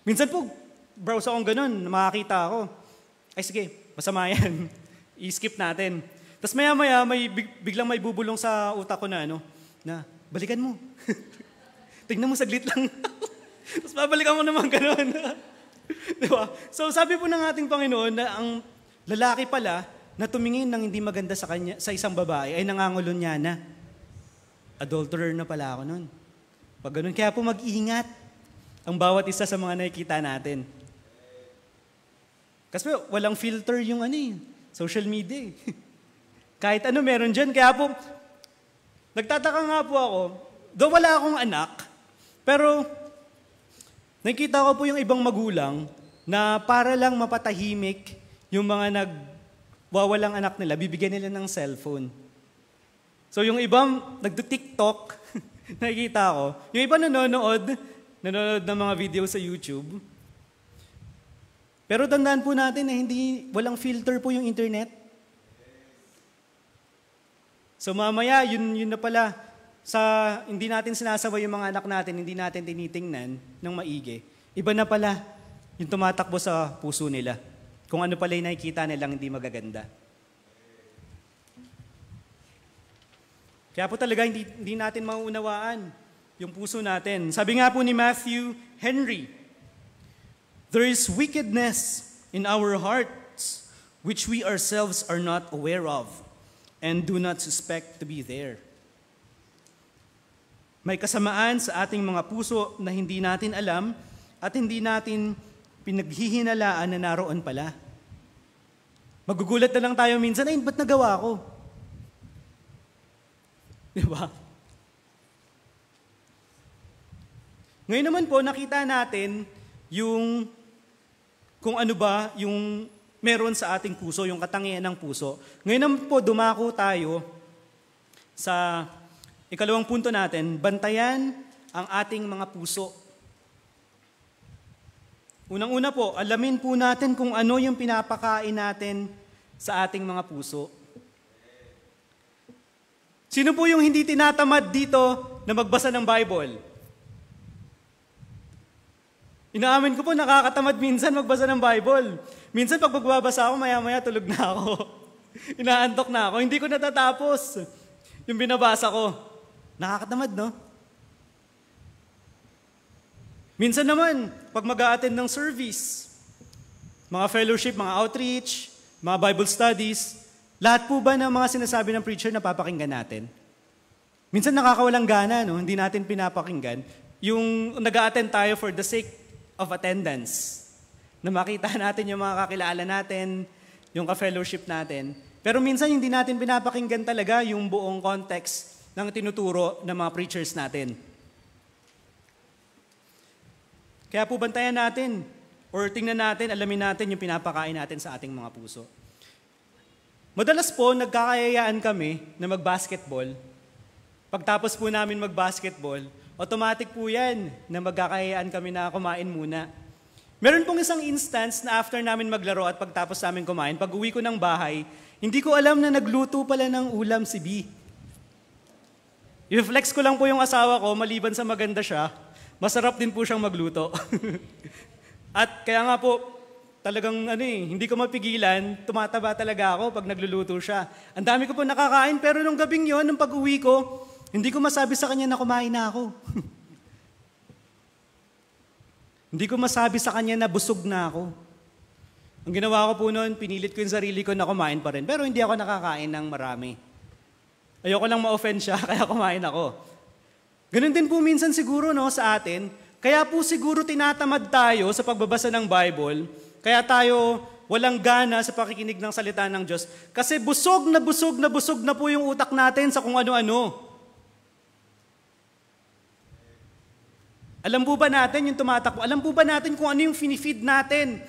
Minsan po, browse akong ganun, makakita ako. Ay sige, masama yan. I-skip natin. Tapos maya-maya, biglang may bubulong sa utak ko na balikan mo. Tignan mo saglit lang. Tapos babalikan mo naman ganun. Diba? So sabi po ng ating Panginoon na ang lalaki pala na tumingin ng hindi maganda sa kanya, sa isang babae ay nangangulon niya na. Adulterer na pala ako nun. Pag ganun, kaya po mag-ingat ang bawat isa sa mga nakikita natin. Kasi walang filter yung social media. Kahit ano meron dyan. Kaya po, nagtataka nga po ako, though wala akong anak, pero nakikita ko po yung ibang magulang na para lang mapatahimik yung mga nagwawalang anak nila, bibigyan nila ng cellphone. So yung ibang nagdo-TikTok, nakikita ko, yung iba nanonood ng mga video sa YouTube. Pero tandaan po natin na walang filter po yung internet. So mamaya, yun na pala, hindi natin sinasaway yung mga anak natin, hindi natin tinitingnan ng maigi. Iba na pala yung tumatakbo sa puso nila. Kung ano pala yung nakikita nilang hindi magaganda. Kaya po talaga hindi natin mauunawaan yung puso natin. Sabi nga po ni Matthew Henry, there is wickedness in our hearts which we ourselves are not aware of and do not suspect to be there. May kasamaan sa ating mga puso na hindi natin alam at hindi natin pinaghihinalaan na naroon pala. Magugulat na lang tayo minsan, ba't nagawa ko? Diba? Ngayon naman po, nakita natin kung ano ba yung meron sa ating puso, yung katangian ng puso. Ngayon naman po, dumako tayo sa ikalawang punto natin, bantayan ang ating mga puso. Unang-una po, alamin po natin kung ano yung pinapakain natin sa ating mga puso. Sino po yung hindi tinatamad dito na magbasa ng Bible? Inaamin ko po, nakakatamad minsan magbasa ng Bible. Minsan pag magbabasa ako, maya-maya tulog na ako. Inaantok na ako. Hindi ko natatapos yung binabasa ko. Nakakatamad, no? Minsan naman, pag mag-a-attend ng service, mga fellowship, mga outreach, mga Bible studies, lahat po ba ng mga sinasabi ng preacher na papakinggan natin? Minsan nakakawalang gana, no? Hindi natin pinapakinggan. Yung nag-a-attend tayo for the sake of attendance. Na makita natin yung mga kakilala natin, yung ka-fellowship natin. Pero minsan hindi natin pinapakinggan talaga yung buong context ng tinuturo ng mga preachers natin. Kaya po bantayan natin, or tingnan natin, alamin natin yung pinapakain natin sa ating mga puso. Madalas po, nagkakayayaan kami na mag-basketball. Pagtapos po namin mag-basketball, automatic po yan na magkakayayaan kami na kumain muna. Meron pong isang instance na after namin maglaro at pagtapos namin kumain, pag uwi ko ng bahay, hindi ko alam na nagluto pala ng ulam si B. I-flex ko lang po yung asawa ko, maliban sa maganda siya, masarap din po siyang magluto. At kaya nga po, talagang hindi ko mapigilan, tumataba talaga ako pag nagluluto siya. Ang dami ko po nakakain, pero nung gabing yon, nung pag-uwi ko, hindi ko masabi sa kanya na kumain na ako. Hindi ko masabi sa kanya na busog na ako. Ang ginawa ko po noon, pinilit ko yung sarili ko na kumain pa rin, pero hindi ako nakakain ng marami. Ayoko lang ma-offend siya, kaya kumain ako. Ganun din po minsan siguro sa atin, kaya po siguro tinatamad tayo sa pagbabasa ng Bible, kaya tayo walang gana sa pakikinig ng salita ng Diyos, kasi busog na po yung utak natin sa kung ano-ano. Alam po ba natin yung tumatakbo? Alam po ba natin kung ano yung finifeed natin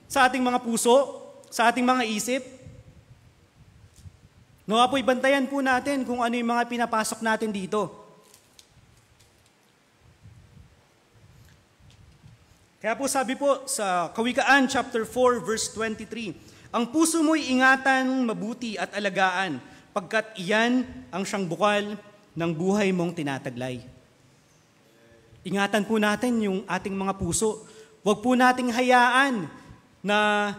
sa ating mga puso, sa ating mga isip? Nawa po, ibantayan po natin kung ano yung mga pinapasok natin dito. Kaya po sabi po sa Kawikaan chapter 4 verse 23, ang puso mo'y ingatan mabuti at alagaan pagkat iyan ang siyang bukal ng buhay mong tinataglay. Ingatan po natin yung ating mga puso. Huwag po nating hayaan na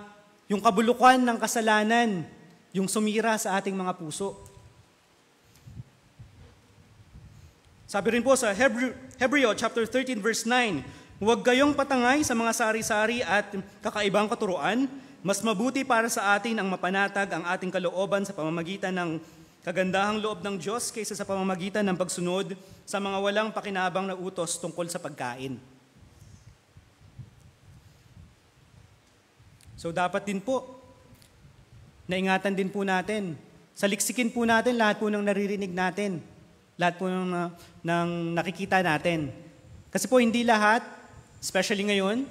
yung kabulukan ng kasalanan, yung sumira sa ating mga puso. Sabi rin po sa Hebreo chapter 13 verse 9, huwag kayong patangay sa mga sari-sari at kakaibang katuruan. Mas mabuti para sa atin ang mapanatag ang ating kalooban sa pamamagitan ng kagandahang loob ng Diyos kaysa sa pamamagitan ng pagsunod sa mga walang pakinabang na utos tungkol sa pagkain. So dapat din po, naingatan din po natin, saliksikin po natin lahat po ng naririnig natin, lahat po ng nakikita natin. Kasi po hindi lahat, especially ngayon,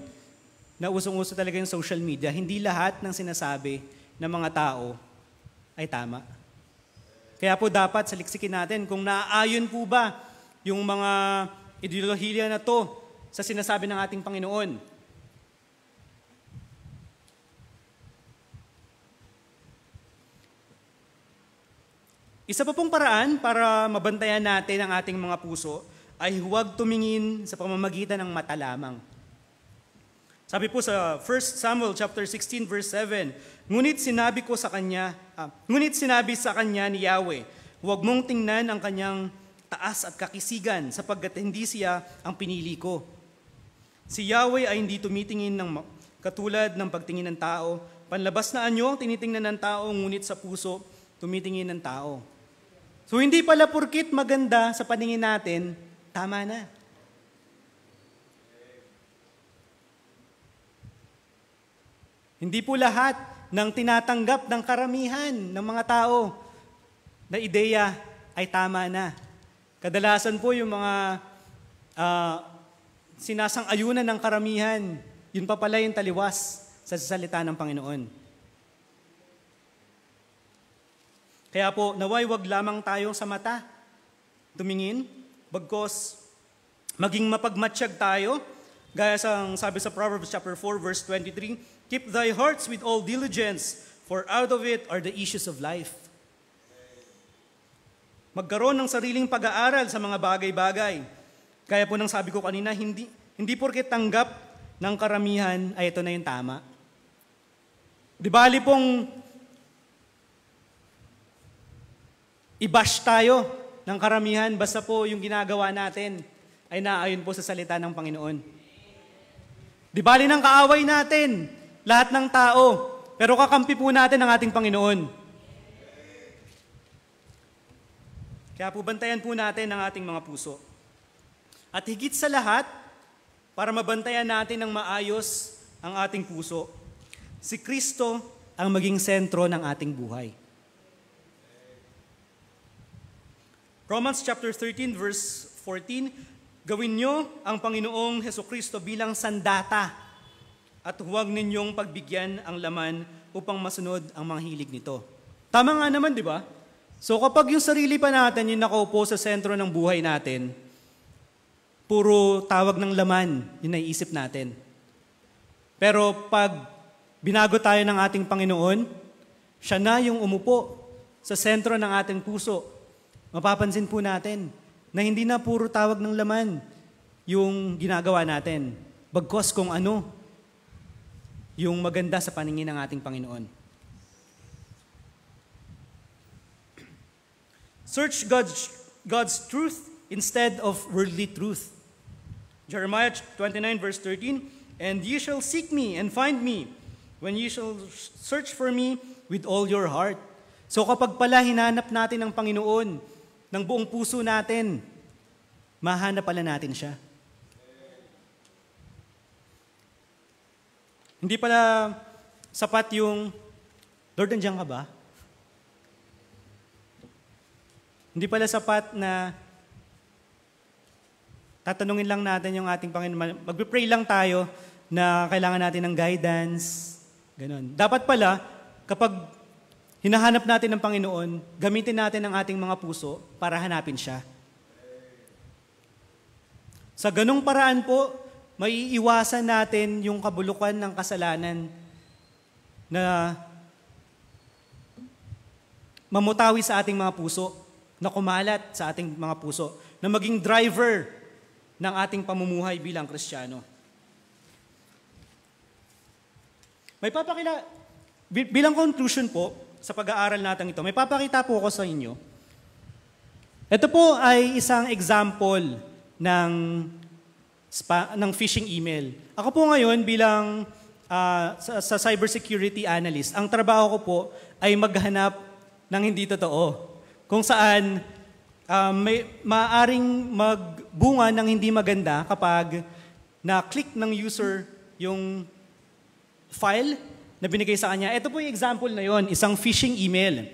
na usong-uso talaga yung social media, hindi lahat ng sinasabi ng mga tao ay tama. Kaya po dapat saliksikin natin kung naaayon po ba yung mga ideolohiya na to sa sinasabi ng ating Panginoon. Isa pa pong paraan para mabantayan natin ang ating mga puso ay huwag tumingin sa pamamagitan ng mata lamang. Sabi po sa 1 Samuel chapter 16 verse 7, ngunit sinabi sa kanya ni Yahweh, huwag mong tingnan ang kanyang taas at kakisigan sapagkat hindi siya ang pinili ko. Si Yahweh ay hindi tumitingin ng katulad ng pagtingin ng tao. Panlabas na anyo ang tinitingnan ng tao, ngunit sa puso tumitingin ng tao. So hindi pala purkit maganda sa paningin natin, tama na. Hindi po lahat ng tinatanggap ng karamihan ng mga tao na ideya ay tama na. Kadalasan po yung mga sinasang-ayunan ng karamihan, yun pa pala yung taliwas sa salita ng Panginoon. Kaya po, naway wag lamang tayo sa mata tumingin, bagkos maging mapagmatsyag tayo, gaya sa sabi sa Proverbs chapter 4 verse 23, keep thy hearts with all diligence, for out of it are the issues of life. Magkaroon ng sariling pag-aaral sa mga bagay-bagay. Kaya po nang sabi ko kanina, hindi porket tanggap ng karamihan ay ito na yung tama. Di bali pong i-bash tayo ng karamihan basta po yung ginagawa natin ay naayon po sa salita ng Panginoon. Di bali ng kaaway natin, lahat ng tao, pero kakampi po natin ang ating Panginoon. Kaya po bantayan po natin ang ating mga puso. At higit sa lahat, para mabantayan natin ng maayos ang ating puso, si Kristo ang maging sentro ng ating buhay. Romans chapter 13 verse 14, gawin nyo ang Panginoong Hesukristo bilang sandata at huwag ninyong pagbigyan ang laman upang masunod ang mga hilig nito. Tama nga naman, di ba? So kapag yung sarili pa natin yung nakaupo sa sentro ng buhay natin, puro tawag ng laman yung naiisip natin. Pero pag binago tayo ng ating Panginoon, siya na yung umupo sa sentro ng ating puso. Mapapansin po natin na hindi na puro tawag ng laman yung ginagawa natin. Bagkos kung ano yung maganda sa paningin ng ating Panginoon. Search God's truth instead of worldly truth. Jeremiah 29 verse 13, and ye shall seek me and find me when ye shall search for me with all your heart. So kapag pala hinanap natin ang Panginoon ng buong puso natin, mahanap pala natin siya. Hindi pala sapat yung, Lord, nandiyan ka ba? Hindi pala sapat na tatanungin lang natin yung ating Panginoon. Magpipray lang tayo na kailangan natin ng guidance. Ganon. Dapat pala, kapag hinahanap natin ng Panginoon, gamitin natin ang ating mga puso para hanapin siya. Sa ganong paraan po, maiiwasan natin yung kabulukan ng kasalanan na mamutawi sa ating mga puso, na kumalat sa ating mga puso, na maging driver ng ating pamumuhay bilang Kristiyano. Bilang conclusion po sa pag-aaral natin ito, may papakita po ako sa inyo. Ito po ay isang example ng phishing email. Ako po ngayon bilang sa cybersecurity analyst, ang trabaho ko po ay maghanap ng hindi totoo. Kung saan may maaring magbunga ng hindi maganda kapag na-click ng user yung file na binigay sa kanya. Ito po yung example na yon, isang phishing email.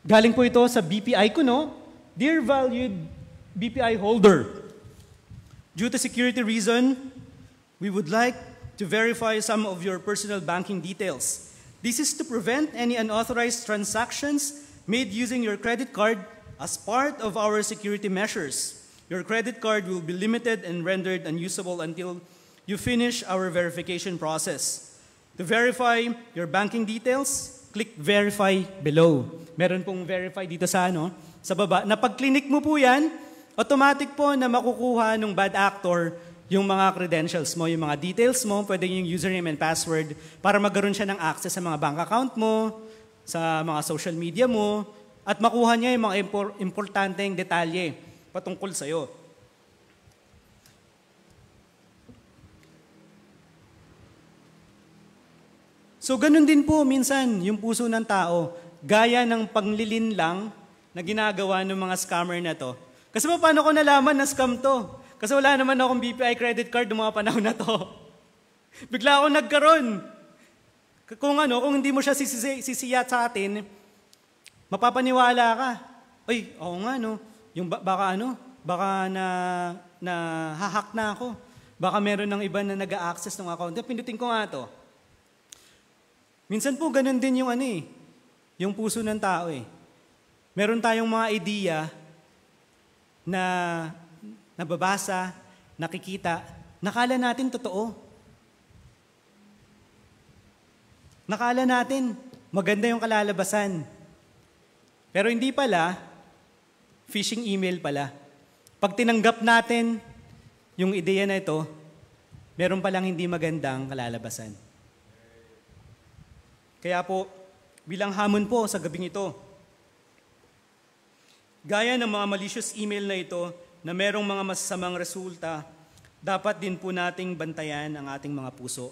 Galing po ito sa BPI ko, no? Dear valued BPI holder, due to security reason, we would like to verify some of your personal banking details. This is to prevent any unauthorized transactions made using your credit card as part of our security measures. Your credit card will be limited and rendered unusable until you finish our verification process. To verify your banking details, click Verify below. Meron pong verify dito sa baba. Na pag-click mo po yan, automatic po na makukuha ng bad actor yung mga credentials mo, yung mga details mo, pwede yung username and password para magkaroon siya ng access sa mga bank account mo, sa mga social media mo, at makuha niya yung mga importanteng detalye patungkol sa'yo. So ganun din po minsan yung puso ng tao, gaya ng panglilin lang na ginagawa ng mga scammer na to. Kasi paano ko nalaman na scam to? Kasi wala naman akong BPI credit card ng mga panahon na to. Bigla akong nagkaroon. Kung hindi mo siya sisiyat sa atin, mapapaniwala ka. Ay, oo nga, no. Yung baka na hahack na ako. Baka meron ng iba na nag-a-access ng account. Pindutin ko nga to. Minsan po, ganun din yung puso ng tao eh. Meron tayong mga idea na nababasa, nakikita, nakala natin totoo. Nakala natin, maganda yung kalalabasan. Pero hindi pala, phishing email pala. Pag tinanggap natin yung ideya na ito, meron palang hindi magandang kalalabasan. Kaya po, bilang hamon po sa gabing ito, gaya ng mga malicious email na ito na merong mga masasamang resulta, dapat din po nating bantayan ang ating mga puso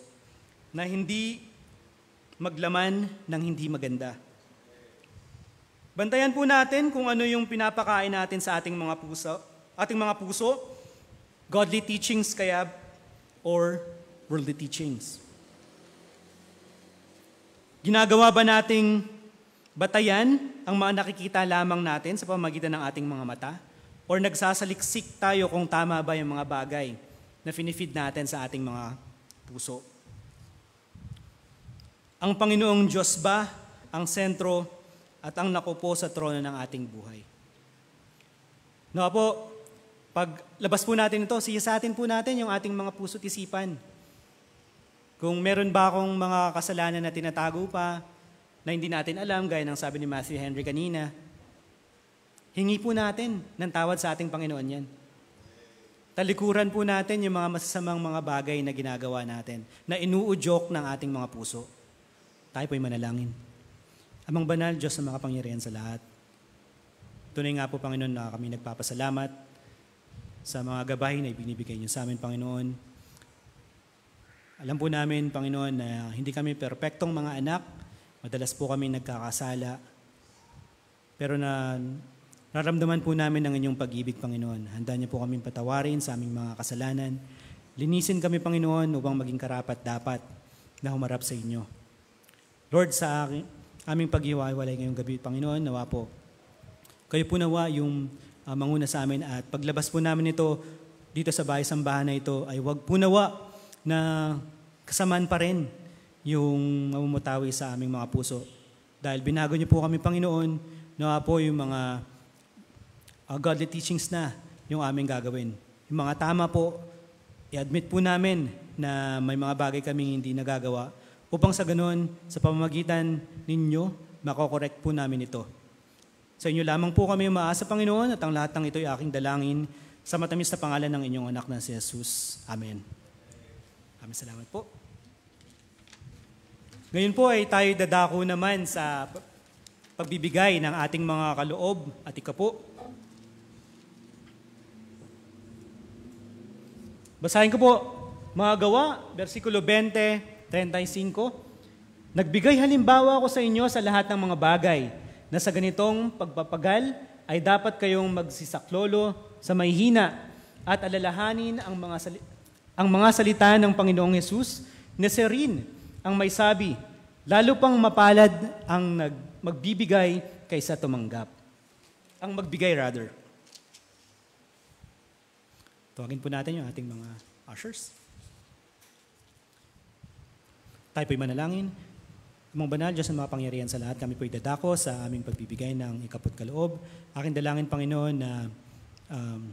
na hindi maglaman ng hindi maganda. Bantayan po natin kung ano yung pinapakain natin sa ating mga puso, godly teachings kaya or worldly teachings. Ginagawa ba nating batayan ang mga nakikita lamang natin sa pamamagitan ng ating mga mata? Or nagsasaliksik tayo kung tama ba yung mga bagay na finifeed natin sa ating mga puso? Ang Panginoong Diyos ba ang sentro at ang nakupo sa trono ng ating buhay? No po, pag labas po natin ito, siyasatin po natin yung ating mga puso't isipan. Kung meron ba akong mga kasalanan na tinatago pa, na hindi natin alam, gaya ng sabi ni Matthew Henry kanina, hingi po natin ng tawad sa ating Panginoon yan. Talikuran po natin yung mga masasamang mga bagay na ginagawa natin, na inuudyok ng ating mga puso. Tayo po'y manalangin. Amang banal, Diyos na makapangyarihan sa lahat. Tunay nga po, Panginoon, na kami nagpapasalamat sa mga gabay na ibinibigay niyo sa amin, Panginoon. Alam po namin, Panginoon, na hindi kami perpektong mga anak. Madalas po kami nagkakasala. Pero nararamdaman po namin ang inyong pag-ibig, Panginoon. Handa niyo po kaming patawarin sa aming mga kasalanan. Linisin kami, Panginoon, upang maging karapat-dapat na humarap sa inyo. Lord, sa aming paghiwalay ngayong gabi, Panginoon, nawa po, kayo po nawa yung manguna sa amin at paglabas po namin ito dito sa bahay-sambahan na ito ay wag po nawa na kasamaan pa rin yung mamumutawi sa aming mga puso. Dahil binago niyo po kami, Panginoon, nawa po yung mga godly teachings na yung aming gagawin. Yung mga tama po, i-admit po namin na may mga bagay kaming hindi nagagawa upang sa ganun, sa pamamagitan ninyo, makokorek po namin ito. Sa inyo lamang po kami umaasa, Panginoon, at ang lahat ng ito ay aking dalangin sa matamis na pangalan ng inyong anak na si Jesus. Amen. Maraming salamat po. Ngayon po ay tayo dadako naman sa pagbibigay ng ating mga kaloob at ikapo. Basahin ko po, mga Gawa, versikulo 20:35. Nagbigay halimbawa ako sa inyo sa lahat ng mga bagay na sa ganitong pagpapagal ay dapat kayong magsisaklolo sa mahihina at alalahanin ang mga salita ng Panginoong Hesus na siya rin ang may sabi, lalo pang mapalad ang magbibigay kaysa tumanggap. Ang magbigay rather. Tawagin po natin yung ating mga ushers. Tayo po'y manalangin. Amang banal, Diyos ng mga pangyarihan sa lahat, kami po'y dadako sa aming pagbibigay ng ikaput kaloob. Aking dalangin, Panginoon, na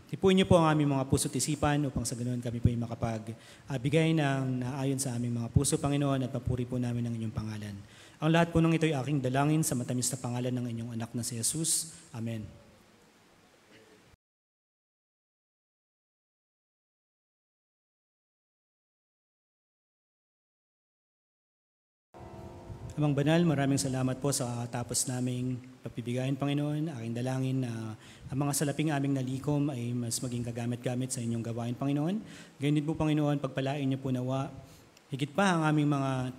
tipuin niyo po ang aming mga puso't isipan upang sa ganoon kami po'y makapagbigay ng naayon sa aming mga puso, Panginoon, at papuri po namin ang inyong pangalan. Ang lahat po ng ito'y aking dalangin sa matamis na pangalan ng inyong anak na si Jesus. Amen. Amang banal, maraming salamat po sa tapos naming pagbibigayan, Panginoon. Aking dalangin na ang mga salaping aming nalikom ay mas maging kagamit-gamit sa inyong gawain, Panginoon. Ganyan din po, Panginoon, pagpalain niyo po nawa. Higit pa ang aming mga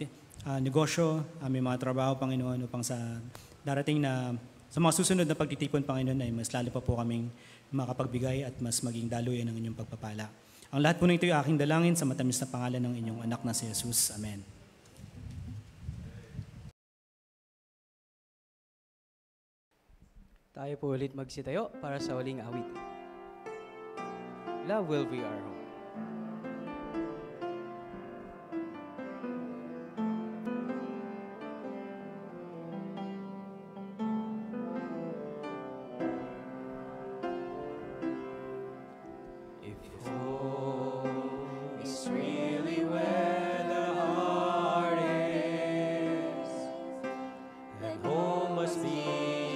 negosyo, aming mga trabaho, Panginoon, upang sa darating na, sa mga susunod na pagtitipon, Panginoon, ay mas lalo pa po kaming makapagbigay at mas maging daluyan ng inyong pagpapala. Ang lahat po na ito ay aking dalangin sa matamis na pangalan ng inyong anak na si Jesus. Amen. Tayo po ulit magsitayo para sa huling awit. Love will be our home. If home is really where the heart is, then home must be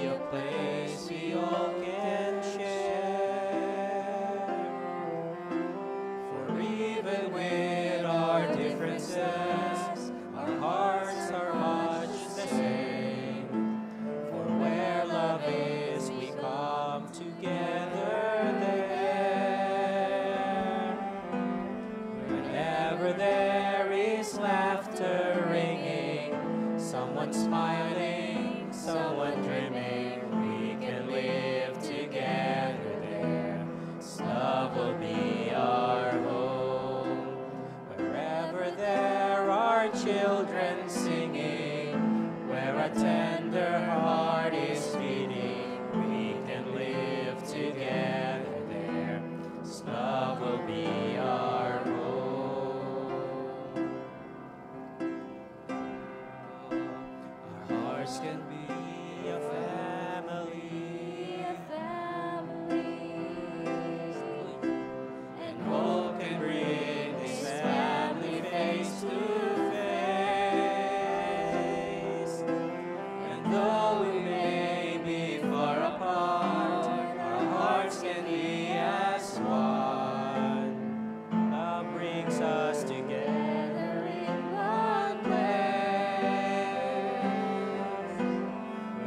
a place we all can share. For even with our differences, our hearts are much the same. For where love is, we come together there. Whenever there is laughter ringing, someone smiling, someone dreaming, we can live together there. This love will be our home. Wherever there are children singing, where a tender heart is beating, we can live together there. This love will be our home. Our hearts can be a family, and hope can bring this family face to face. And though we may be far apart, our hearts can be as one. Love brings us together in one place.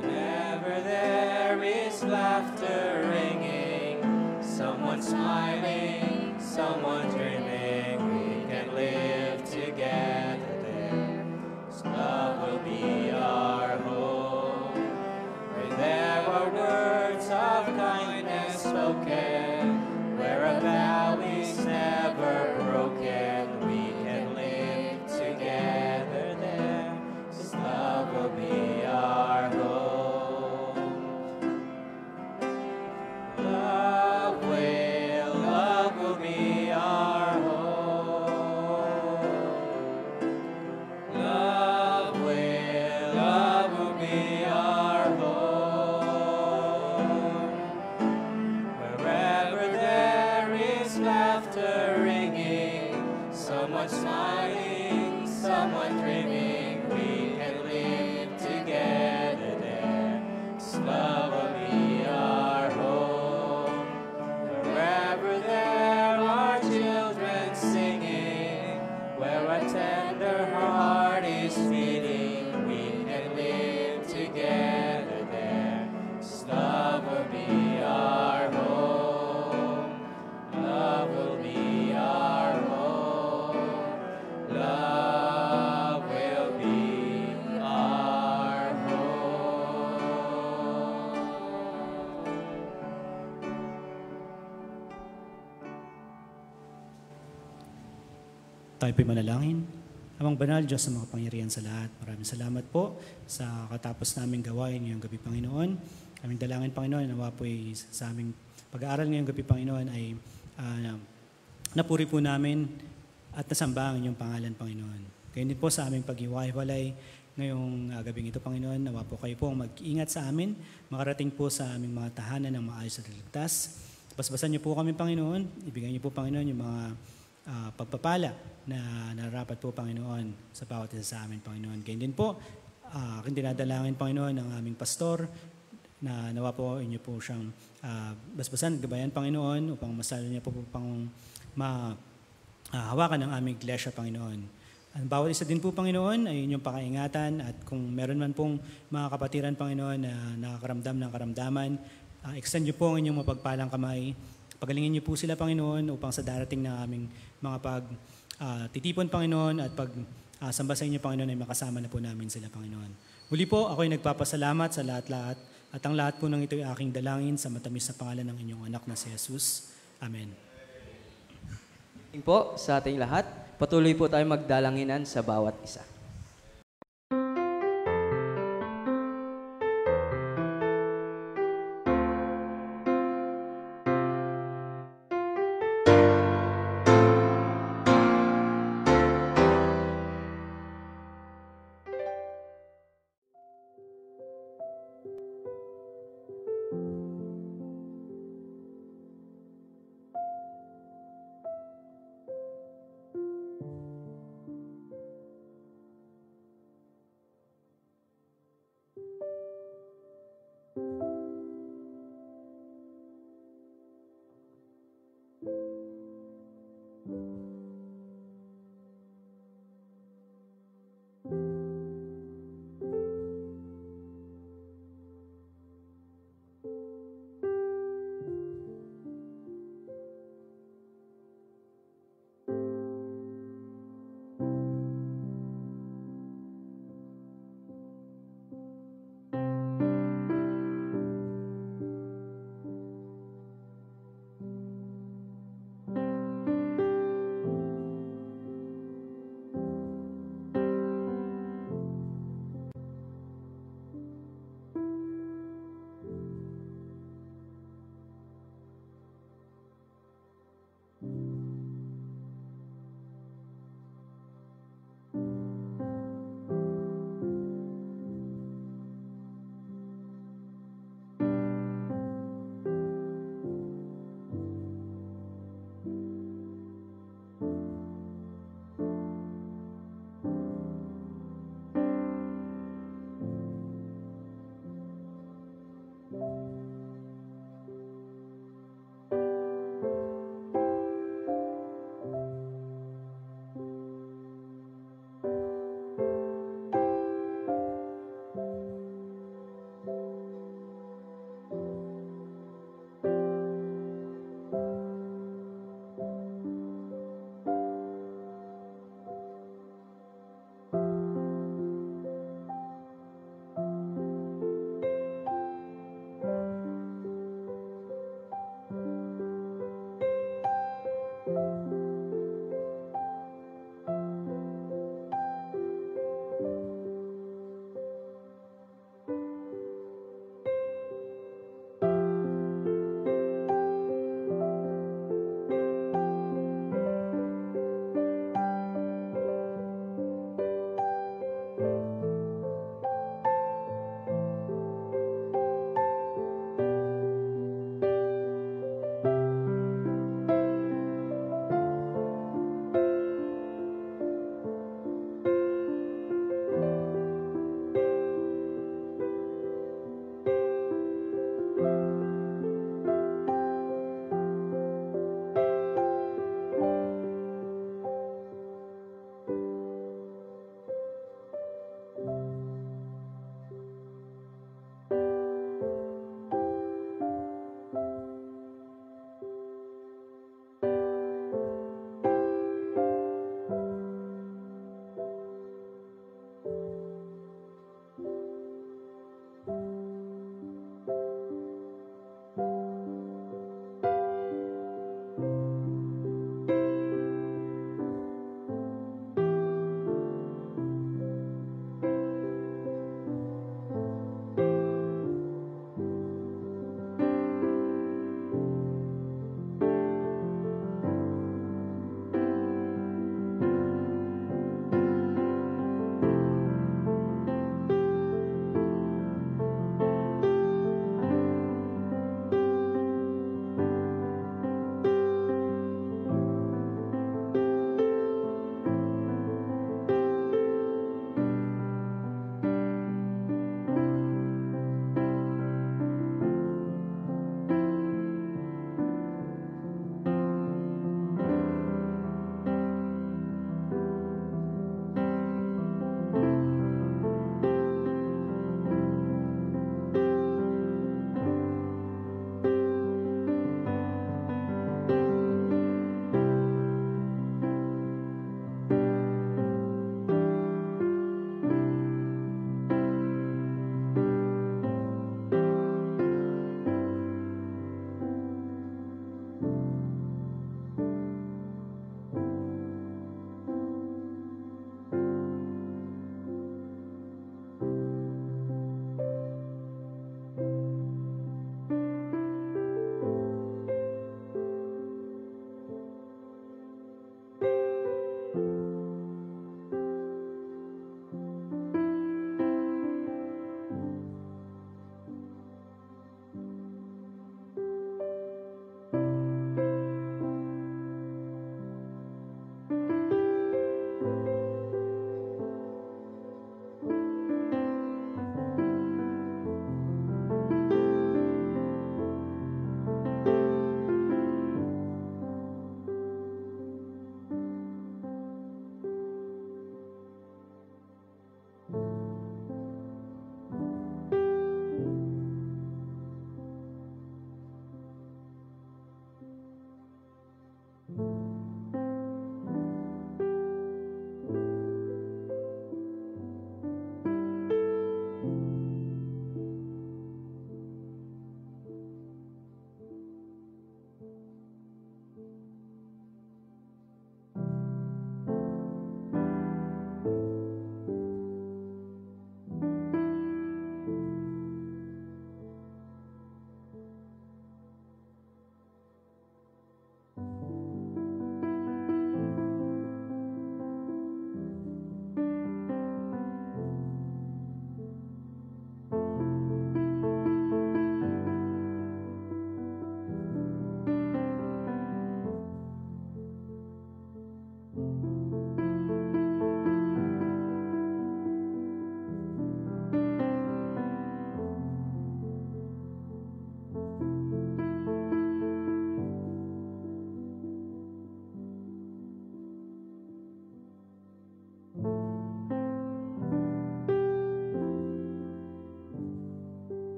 Whenever there is laughter ringing, someone smiling, someone dreaming, we can live together there. This love will be our home. Where there are words of kindness spoken, where a vow is never broken, we can live together there. This love will be our home. Love will be our home. Love will be our home. Wherever there is laughter ringing, someone smiling, someone dreaming, we can live together Tayo po'y manalangin. Amang banal, Diyos na makapangyarihan sa lahat, maraming salamat po sa katapos naming gawain ngayong gabi, Panginoon. Aming dalangin, Panginoon, nawa po'y sa aming pag-aaral ngayong gabi, Panginoon, ay napuri po namin at nasamba ang inyong pangalan, Panginoon. Gayon din po sa aming pag-iwalay ngayong gabing ito, Panginoon, nawa po kayo po mag-ingat sa amin, makarating po sa aming mga tahanan ng maayos at ligtas. Basbasan niyo po kami, Panginoon. Ibigay niyo po, Panginoon, yung mga pagpapala na narapat po, Panginoon, sa bawat isa sa amin, Panginoon. Gayon din po, aking dinadalangin, Panginoon, ng aming pastor, na nawa po inyo po siyang basbasan, gabayan, Panginoon, upang masalo niya po pang hawakan ng aming iglesia, Panginoon. Ang bawat isa din po, Panginoon, ay inyong pakaingatan, at kung meron man pong mga kapatiran, Panginoon, na nakakaramdam ng karamdaman, extend niyo po ang inyong mapagpalang kamay. Pagalingin niyo po sila, Panginoon, upang sa darating na aming mga titipon, Panginoon, at samba sa inyo, Panginoon, ay makasama na po namin sila, Panginoon. Muli po, ako ay nagpapasalamat sa lahat-lahat, at ang lahat po ng ito ay aking dalangin sa matamis na pangalan ng inyong anak na si Jesus. Amen. Po sa ating lahat, patuloy po tayo magdalanginan sa bawat isa.